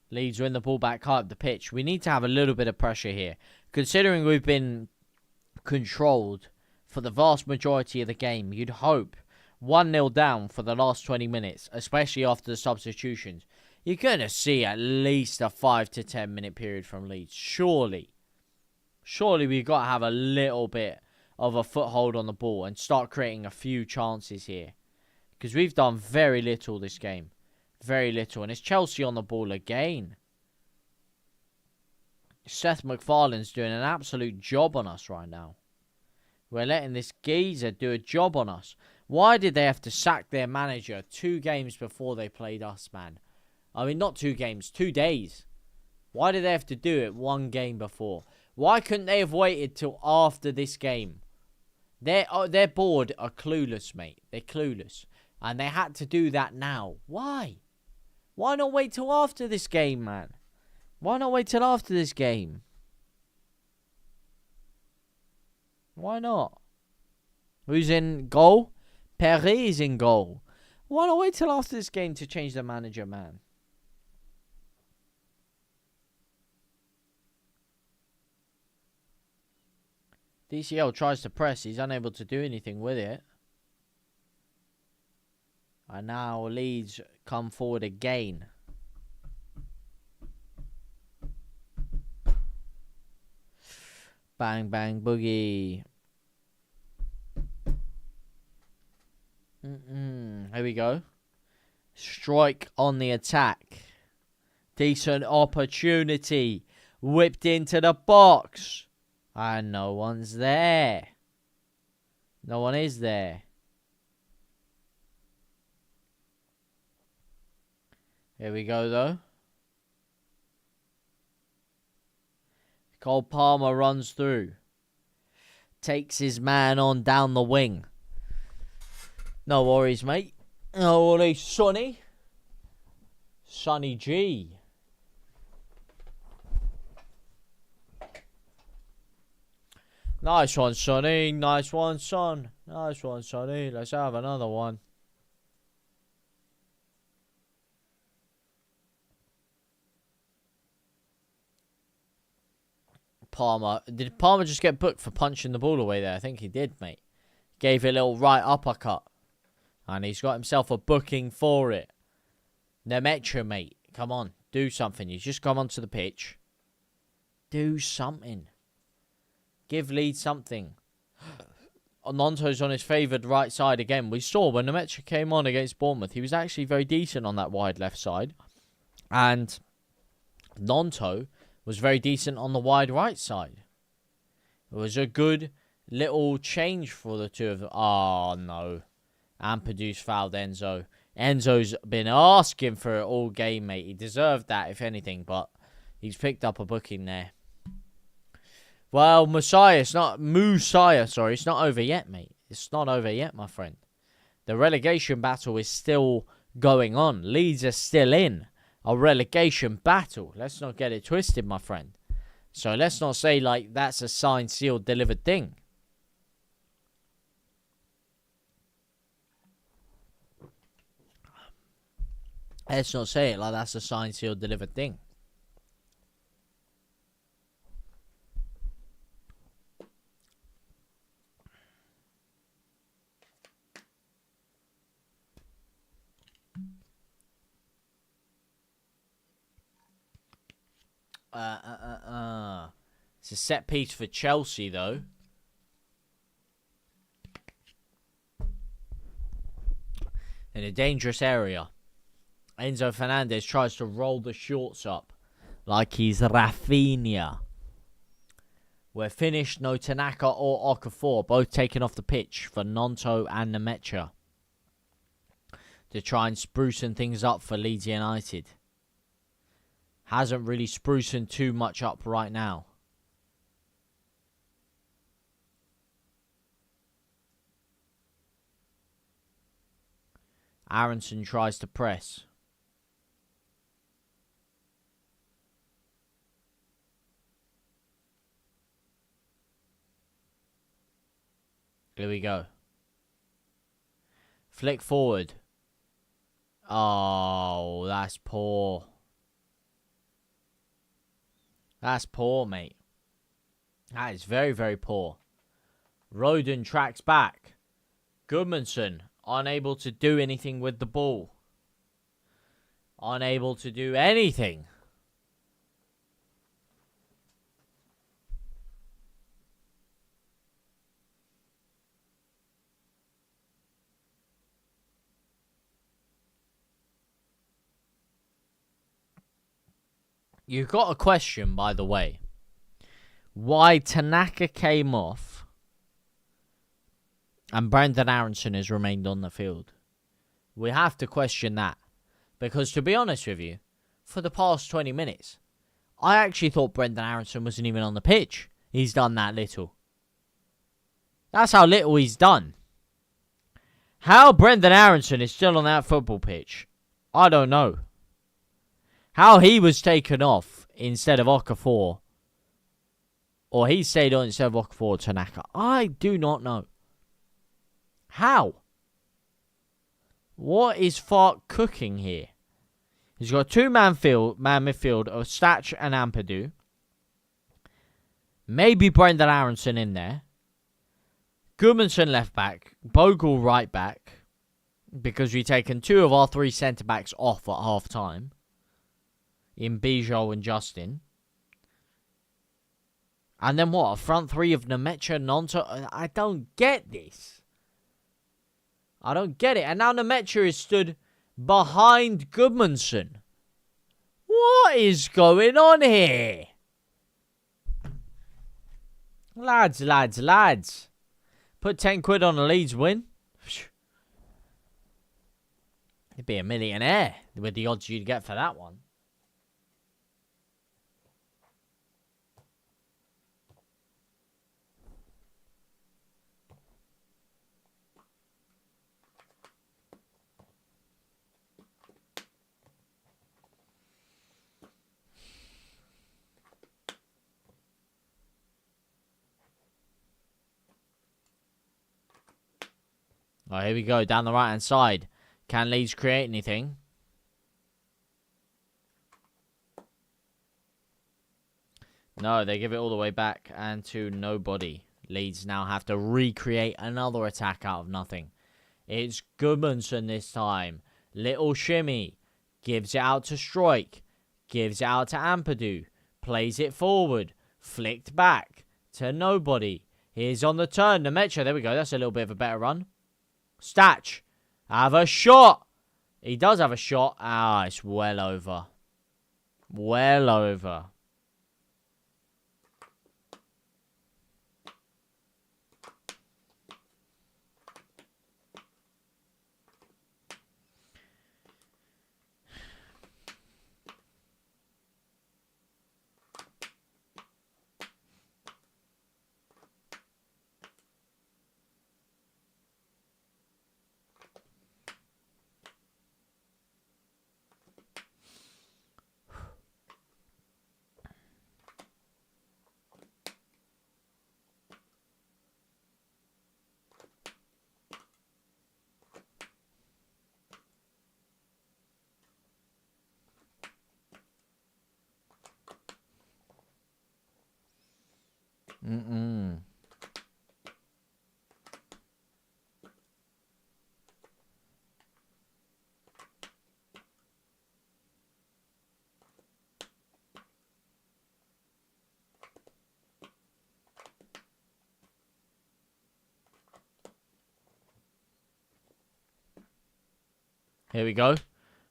Leeds win the ball back high up the pitch. We need to have a little bit of pressure here. Considering we've been controlled for the vast majority of the game, you'd hope 1-0 down for the last 20 minutes, especially after the substitutions. You're going to see at least a 5 to 10 minute period from Leeds. Surely. Surely we've got to have a little bit of a foothold on the ball and start creating a few chances here. Because we've done very little this game. Very little. And it's Chelsea on the ball again. Seth MacFarlane's doing an absolute job on us right now. We're letting this geezer do a job on us. Why did they have to sack their manager 2 games before they played us, man? I mean, not 2 games, 2 days. Why did they have to do it 1 game before? Why couldn't they have waited till after this game? Their board are clueless, mate. They're clueless. And they had to do that now. Why? Why not wait till after this game, man? Why not wait till after this game? Why not? Who's in goal? Perry is in goal. Why not wait till after this game to change the manager, man? DCL tries to press. He's unable to do anything with it. And now Leeds come forward again. Bang, bang, boogie. Here we go. Strike on the attack. Decent opportunity. Whipped into the box. And no one's there. No one is there. Here we go, though. Cole Palmer runs through. Takes his man on down the wing. No worries, mate. No worries, Sonny. Sonny G. Nice one, Sonny. Nice one, son. Nice one, Sonny. Let's have another one. Palmer. Did Palmer just get booked for punching the ball away there? I think he did, mate. Gave it a little right uppercut. And he's got himself a booking for it. Nemecha, mate. Come on. Do something. He's just come onto the pitch. Do something. Give Leeds something. Nonto's on his favoured right side again. We saw when Nemecha came on against Bournemouth, he was actually very decent on that wide left side. And Nonto was very decent on the wide right side. It was a good little change for the two of them. Oh, no. Ampadu fouled Enzo. Enzo's been asking for it all game, mate. He deserved that, if anything, but he's picked up a booking there. Well, Messiah, sorry. It's not over yet, mate. It's not over yet, my friend. The relegation battle is still going on. Leeds are still in a relegation battle. Let's not get it twisted, my friend. So let's not say like that's a signed, sealed, delivered thing. Let's not say it like that's a signed, sealed, delivered thing. It's a set piece for Chelsea, though. In a dangerous area. Enzo Fernandez tries to roll the shorts up like he's Rafinha. We're finished. No Tanaka or Okafor, both taken off the pitch for Nonto and Nemecha to try and sprucing things up for Leeds United. Hasn't really sprucing too much up right now. Aronson tries to press. Here we go. Flick forward. Oh, that's poor. That's poor, mate. That is very, very poor. Roden tracks back. Goodmanson, unable to do anything with the ball. Unable to do anything. You've got a question, by the way. Why Tanaka came off and Brandon Aronson has remained on the field. We have to question that. Because to be honest with you, for the past 20 minutes, I actually thought Brendan Aronson wasn't even on the pitch. He's done that little. That's how little he's done. How Brendan Aronson is still on that football pitch, I don't know. How he was taken off instead of Okafor, or he stayed on instead of Okafor or Tanaka, I do not know. How? What is Fark cooking here? He's got a two-man midfield of Statch and Ampadu. Maybe Brendan Aronson in there. Goodmanson left back. Bogle right back. Because we've taken two of our three centre-backs off at half-time. In Bijou and Justin. And then what? A front three of Nemecha, Nonto. I don't get this. I don't get it. And now Nemecha is stood behind Goodmanson. What is going on here? Lads. Put 10 quid on a Leeds win. You'd be a millionaire with the odds you'd get for that one. Oh, here we go, down the right-hand side. Can Leeds create anything? No, they give it all the way back and to nobody. Leeds now have to recreate another attack out of nothing. It's Goodmanson this time. Little shimmy. Gives it out to Strike. Gives it out to Ampadu. Plays it forward. Flicked back to nobody. Here's on the turn. Nemecha, there we go. That's a little bit of a better run. Statch, have a shot. He does have a shot. Ah, it's well over. Well over. Mm-mm. Here we go.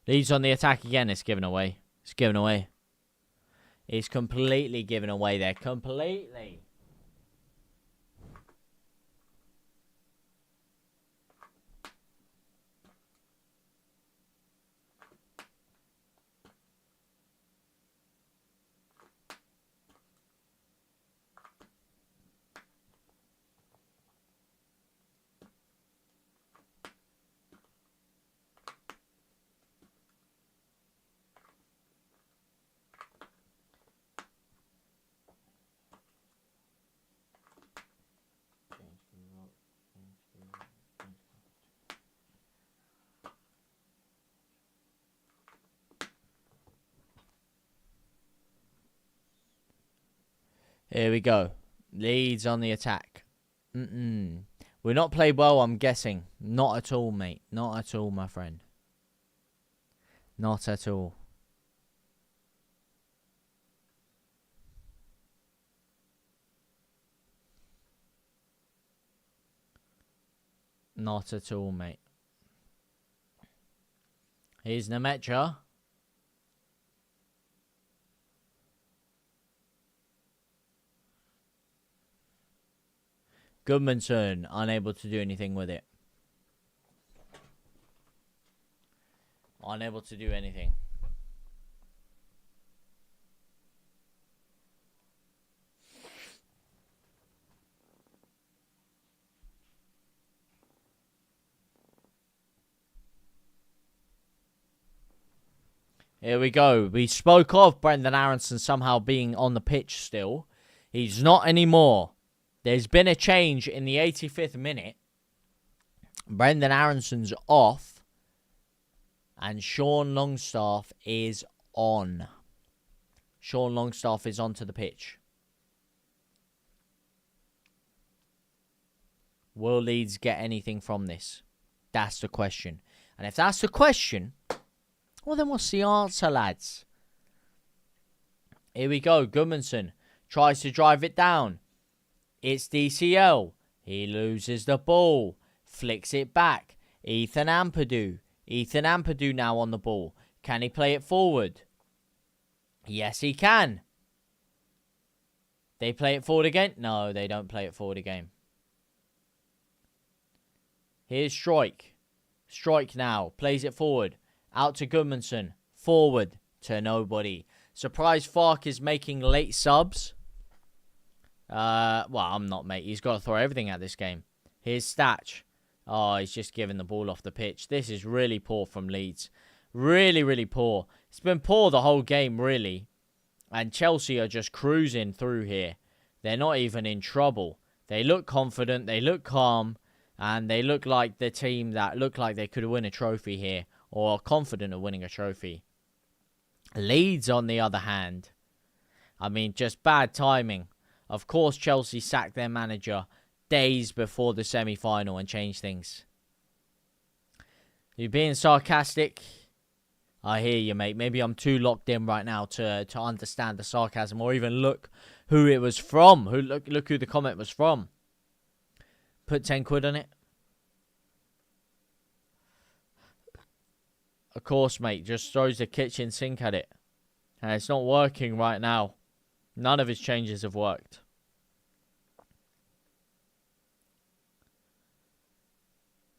Leeds on the attack again. It's given away. It's given away. It's completely given away there. Completely. Here we go. Leeds on the attack. We're not played well, I'm guessing. Not at all, mate. Not at all, my friend. Not at all. Not at all, mate. Here's Nemetra. Goodmanson, unable to do anything with it. Unable to do anything. Here we go. We spoke of Brendan Aronson somehow being on the pitch still. He's not anymore. There's been a change in the 85th minute. Brendan Aronson's off. And Sean Longstaff is on. Sean Longstaff is onto the pitch. Will Leeds get anything from this? That's the question. And if that's the question, well, then what's the answer, lads? Here we go. Goodmanson tries to drive it down. It's DCL. He loses the ball. Flicks it back. Ethan Ampadu. Ethan Ampadu now on the ball. Can he play it forward? Yes, he can. They play it forward again? No, they don't play it forward again. Here's Strike. Strike now. Plays it forward. Out to Goodmanson. Forward to nobody. Surprise Fark is making late subs. Well, I'm not, mate. He's got to throw everything at this game. Here's Statch. Oh, he's just giving the ball off the pitch. This is really poor from Leeds. Really, really poor. It's been poor the whole game, really. And Chelsea are just cruising through here. They're not even in trouble. They look confident. They look calm. And they look like the team that look like they could win a trophy here. Or are confident of winning a trophy. Leeds, on the other hand. I mean, just bad timing. Of course, Chelsea sacked their manager days before the semi-final and changed things. You're being sarcastic. I hear you, mate. Maybe I'm too locked in right now to understand the sarcasm or even look who it was from. Look who the comment was from. Put 10 quid on it. Of course, mate. Just throws the kitchen sink at it. And it's not working right now. None of his changes have worked.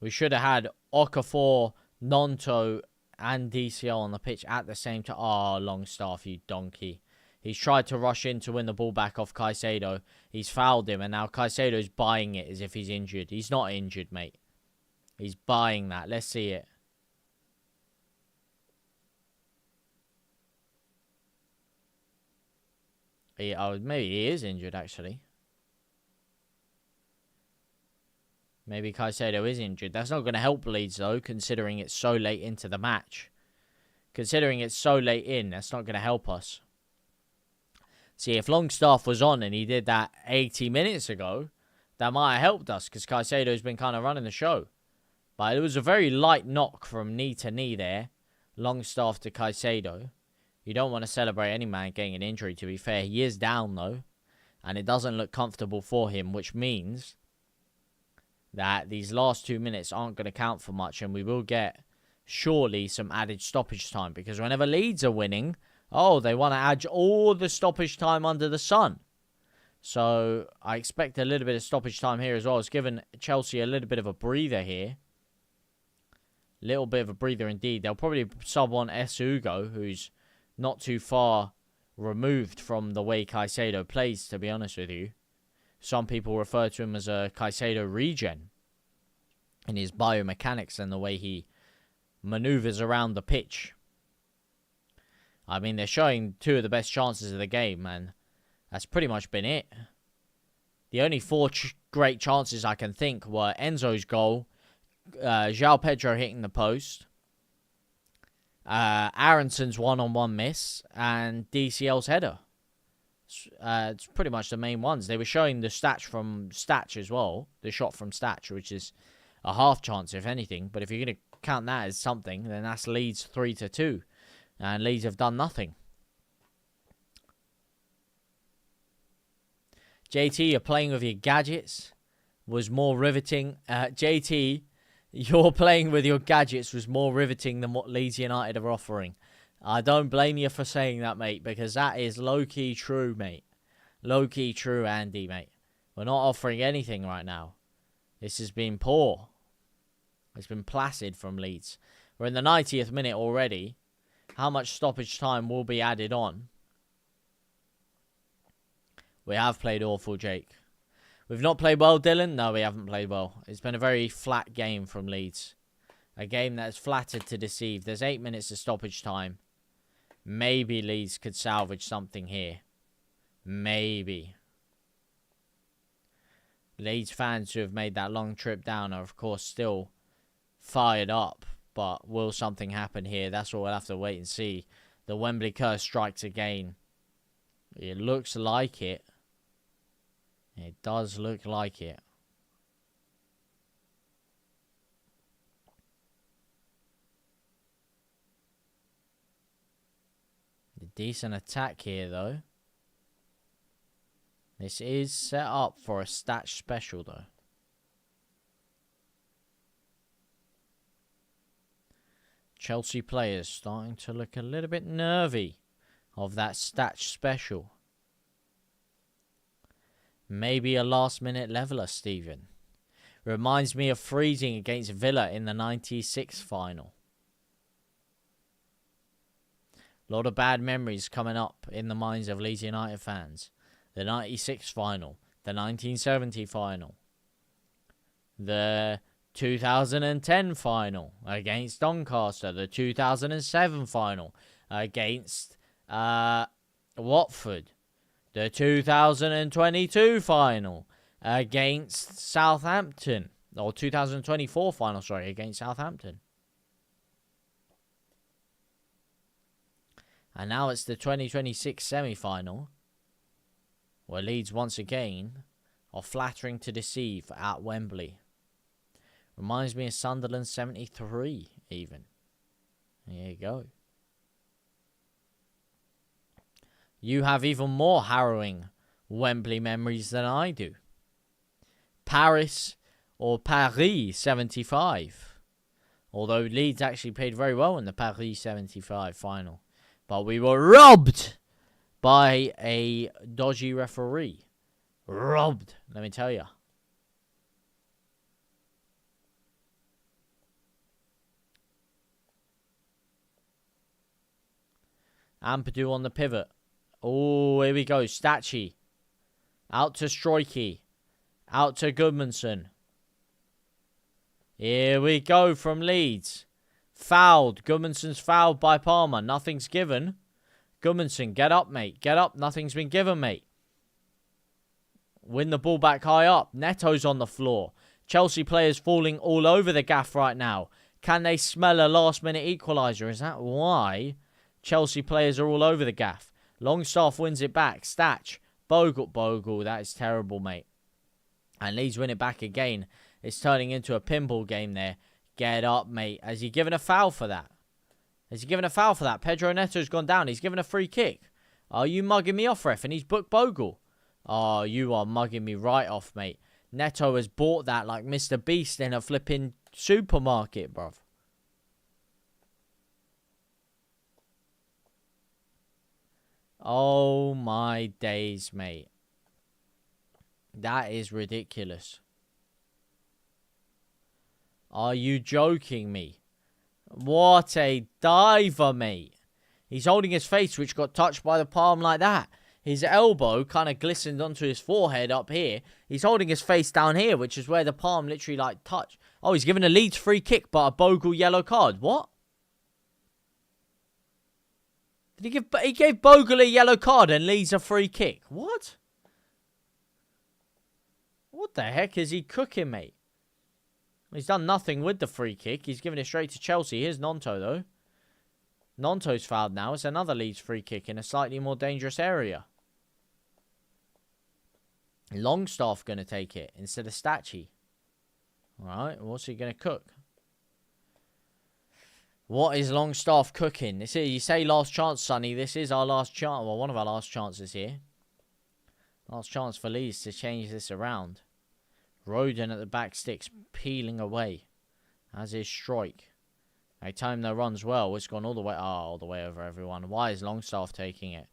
We should have had Okafor, Nonto, and DCL on the pitch at the same time. Oh, Longstaff, you donkey. He's tried to rush in to win the ball back off Caicedo. He's fouled him, and now Caicedo's buying it as if he's injured. He's not injured, mate. He's buying that. Let's see it. Maybe he is injured, actually. Maybe Caicedo is injured. That's not going to help Leeds, though, considering it's so late into the match. Considering it's so late in, that's not going to help us. See, if Longstaff was on and he did that 80 minutes ago, that might have helped us because Caicedo's been kind of running the show. But it was a very light knock from knee to knee there. Longstaff to Caicedo. You don't want to celebrate any man getting an injury, to be fair. He is down, though. And it doesn't look comfortable for him, which means that these last 2 minutes aren't going to count for much. And we will get, surely, some added stoppage time. Because whenever Leeds are winning, oh, they want to add all the stoppage time under the sun. So I expect a little bit of stoppage time here as well. It's given Chelsea a little bit of a breather here. Little bit of a breather indeed. They'll probably sub on S. Hugo, who's not too far removed from the way Caicedo plays, to be honest with you. Some people refer to him as a Caicedo regen in his biomechanics and the way he maneuvers around the pitch. I mean, they're showing two of the best chances of the game, and that's pretty much been it. The only four great chances I can think were Enzo's goal, João Pedro hitting the post, Aronson's one-on-one miss, and DCL's header. It's pretty much the main ones. They were showing the stats from Statch as well, the shot from Statch, which is a half chance, if anything. But if you're going to count that as something, then that's Leeds 3-2. And Leeds have done nothing. JT, you're playing with your gadgets. Was more riveting. JT, your playing with your gadgets was more riveting than what Leeds United are offering. I don't blame you for saying that, mate, because that is low-key true, mate. Low-key true, Andy, mate. We're not offering anything right now. This has been poor. It's been placid from Leeds. We're in the 90th minute already. How much stoppage time will be added on? We have played awful, Jake. We've not played well, Dylan? No, we haven't played well. It's been a very flat game from Leeds. A game that's flattered to deceive. There's 8 minutes of stoppage time. Maybe Leeds could salvage something here. Maybe. Leeds fans who have made that long trip down are, of course, still fired up. But will something happen here? That's what we'll have to wait and see. The Wembley curse strikes again. It looks like it. It does look like it. A decent attack here, though. This is set up for a stat special, though. Chelsea players starting to look a little bit nervy of that stat special. Maybe a last-minute leveler, Stephen. Reminds me of freezing against Villa in the 96 final. A lot of bad memories coming up in the minds of Leeds United fans. The 96 final, the 1970 final, the 2010 final against Doncaster, the 2007 final against Watford, the 2022 final against Southampton, or 2024 final, sorry, against Southampton. And now it's the 2026 semi-final, where Leeds once again are flattering to deceive at Wembley. Reminds me of Sunderland 73, even. There you go. You have even more harrowing Wembley memories than I do. Paris or Paris 75. Although Leeds actually played very well in the Paris 75 final. But we were robbed by a dodgy referee. Robbed, let me tell you. Ampadu on the pivot. Oh, here we go. Stachy. Out to Strikey. Out to Goodmanson. Here we go from Leeds. Fouled. Goodmanson's fouled by Palmer. Nothing's given. Goodmanson, get up, mate. Get up. Nothing's been given, mate. Win the ball back high up. Neto's on the floor. Chelsea players falling all over the gaff right now. Can they smell a last-minute equaliser? Is that why Chelsea players are all over the gaff? Longstaff wins it back. Statch. Bogle. That is terrible, mate. And Leeds win it back again. It's turning into a pinball game there. Get up, mate. Has he given a foul for that? Pedro Neto's gone down. He's given a free kick. Are you mugging me off, ref? And he's booked Bogle. Oh, you are mugging me right off, mate. Neto has bought that like Mr. Beast in a flipping supermarket, bruv. Oh, my days, mate. That is ridiculous. Are you joking me? What a diver, mate. He's holding his face, which got touched by the palm like that. His elbow kind of glistened onto his forehead up here. He's holding his face down here, which is where the palm literally, like, touched. Oh, he's given a Leeds free kick, but a Bogle yellow card. What? He gave Bogle a yellow card and Leeds a free kick. What? What the heck is he cooking, mate? He's done nothing with the free kick. He's given it straight to Chelsea. Here's Nonto, though. Nonto's fouled now. It's another Leeds free kick in a slightly more dangerous area. Longstaff going to take it instead of Stachy. Alright, what's he going to cook? What is Longstaff cooking? This is, you say last chance, Sonny. This is our last chance. Well, one of our last chances here. Last chance for Leeds to change this around. Roden at the back sticks, peeling away. As is Strike. They time their runs well. It's gone all the way. Oh, all the way over everyone. Why is Longstaff taking it?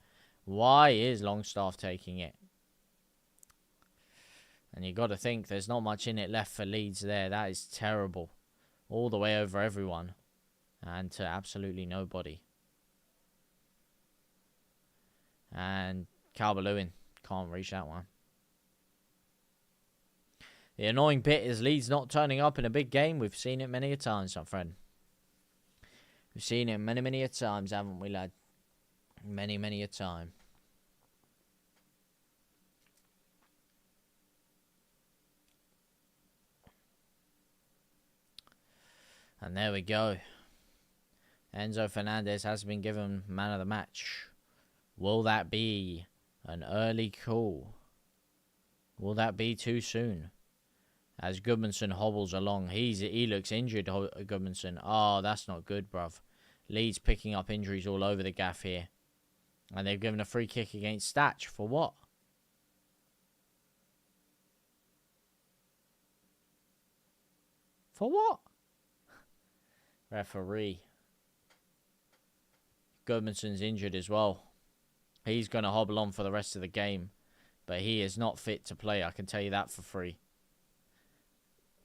And you got to think there's not much in it left for Leeds there. That is terrible. All the way over everyone. And to absolutely nobody. And Calvert-Lewin can't reach that one. The annoying bit is Leeds not turning up in a big game. We've seen it many a times, my friend. We've seen it many a times, haven't we, lad? Many a time. And there we go. Enzo Fernandez has been given man of the match. Will that be an early call? Will that be too soon? As Goodmanson hobbles along. He looks injured, Goodmanson. Oh, that's not good, bruv. Leeds picking up injuries all over the gaff here. And they've given a free kick against Statch. For what? For what? Referee. Goodmanson's injured as well. He's going to hobble on for the rest of the game. But he is not fit to play. I can tell you that for free.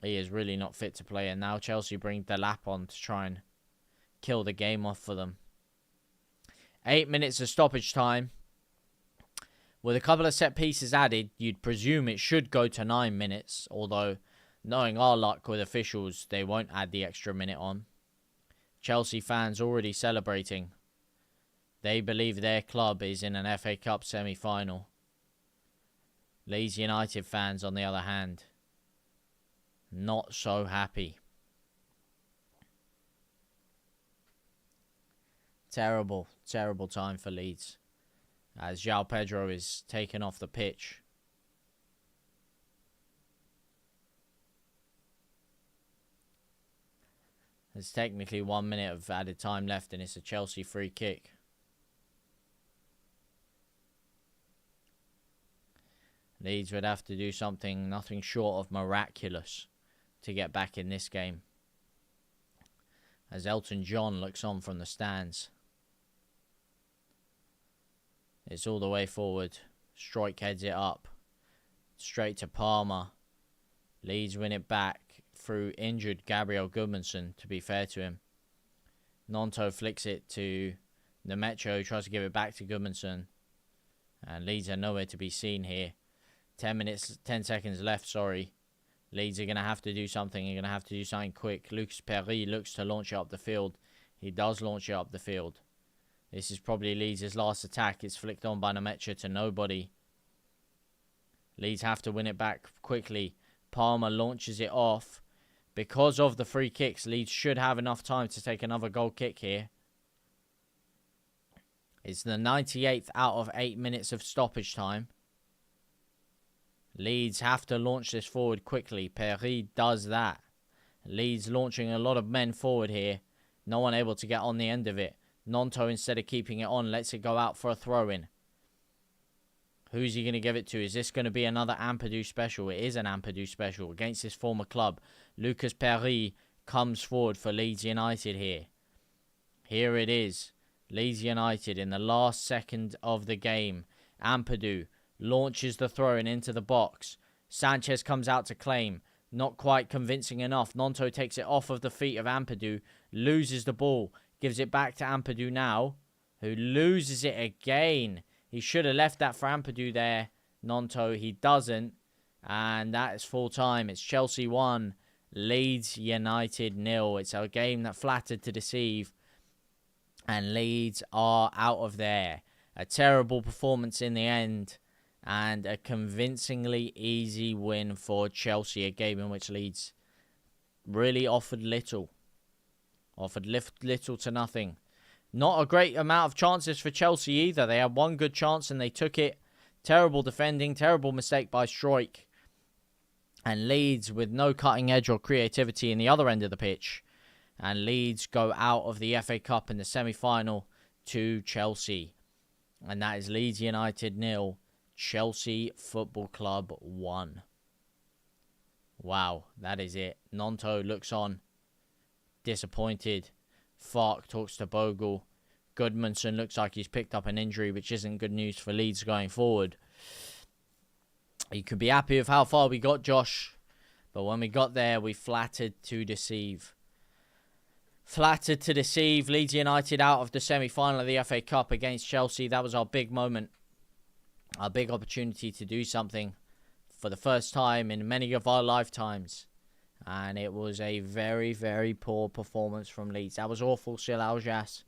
He is really not fit to play. And now Chelsea bring Delap on to try and kill the game off for them. 8 minutes of stoppage time. With a couple of set pieces added, you'd presume it should go to 9 minutes. Although, knowing our luck with officials, they won't add the extra minute on. Chelsea fans already celebrating. They believe their club is in an FA Cup semi-final. Leeds United fans, on the other hand, not so happy. Terrible time for Leeds. As João Pedro is taken off the pitch. There's technically 1 minute of added time left and it's a Chelsea free kick. Leeds would have to do something nothing short of miraculous to get back in this game. As Elton John looks on from the stands. It's all the way forward. Strike heads it up. Straight to Palmer. Leeds win it back through injured Gabriel Goodmanson, to be fair to him. Nonto flicks it to Nemetcho, tries to give it back to Goodmanson. And Leeds are nowhere to be seen here. 10 seconds left, sorry. Leeds are going to have to do something. They're going to have to do something quick. Lucas Perry looks to launch it up the field. He does launch it up the field. This is probably Leeds' last attack. It's flicked on by Nemetcha to nobody. Leeds have to win it back quickly. Palmer launches it off. Because of the free kicks, Leeds should have enough time to take another goal kick here. It's the 98th out of 8 minutes of stoppage time. Leeds have to launch this forward quickly. Perry does that. Leeds launching a lot of men forward here. No one able to get on the end of it. Nonto, instead of keeping it on, lets it go out for a throw-in. Who's he going to give it to? Is this going to be another Ampadu special? It is an Ampadu special against his former club. Lucas Perry comes forward for Leeds United here. Here it is. Leeds United in the last second of the game. Ampadu launches the throw-in into the box. Sanchez comes out to claim. Not quite convincing enough. Nonto takes it off of the feet of Ampadu. Loses the ball. Gives it back to Ampadu now, who loses it again. He should have left that for Ampadu there. Nonto, he doesn't. And that is full time. It's Chelsea 1, Leeds United 0. It's a game that flattered to deceive. And Leeds are out of there. A terrible performance in the end. And a convincingly easy win for Chelsea. A game in which Leeds really offered little. Offered little to nothing. Not a great amount of chances for Chelsea either. They had one good chance and they took it. Terrible defending. Terrible mistake by Struijk. And Leeds with no cutting edge or creativity in the other end of the pitch. And Leeds go out of the FA Cup in the semi-final to Chelsea. And that is Leeds United 0. Chelsea Football Club 1. Wow, that is it. Nonto looks on. Disappointed. Fark talks to Bogle. Goodmanson looks like he's picked up an injury, which isn't good news for Leeds going forward. You could be happy with how far we got, Josh. But when we got there, we flattered to deceive. Flattered to deceive. Leeds United out of the semi-final of the FA Cup against Chelsea. That was our big moment. Our big opportunity to do something for the first time in many of our lifetimes. And it was a very, very poor performance from Leeds. That was awful, Sil Aljas.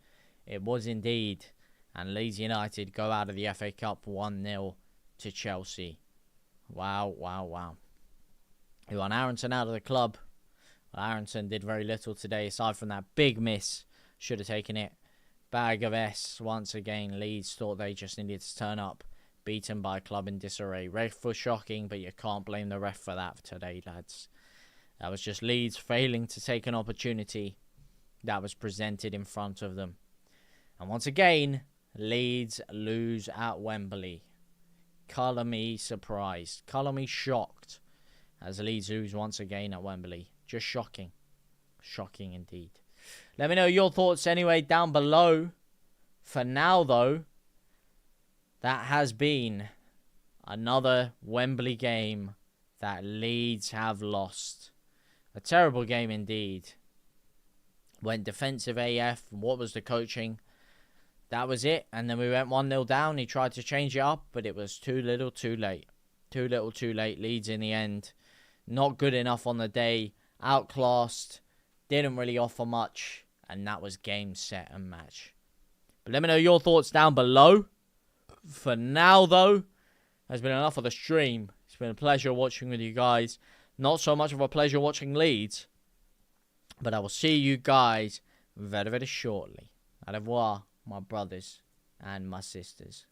It was indeed. And Leeds United go out of the FA Cup 1-0 to Chelsea. Wow, wow, wow. We want Aronson out of the club. Well, Aronson did very little today, aside from that big miss. Should have taken it. Bag of S. Once again, Leeds thought they just needed to turn up. Beaten by a club in disarray. Ref was shocking, but you can't blame the ref for that today, lads. That was just Leeds failing to take an opportunity that was presented in front of them. And once again, Leeds lose at Wembley. Colour me surprised. Colour me shocked. As Leeds lose once again at Wembley. Just shocking. Shocking indeed. Let me know your thoughts anyway down below. For now, though, that has been another Wembley game that Leeds have lost. A terrible game indeed. Went defensive AF. What was the coaching? That was it. And then we went 1-0 down. He tried to change it up, but it was too little too late. Too little too late. Leeds in the end. Not good enough on the day. Outclassed. Didn't really offer much. And that was game, set, and match. But let me know your thoughts down below. For now, though, has been enough of the stream. It's been a pleasure watching with you guys. Not so much of a pleasure watching Leeds. But I will see you guys very, very shortly. Au revoir, my brothers and my sisters.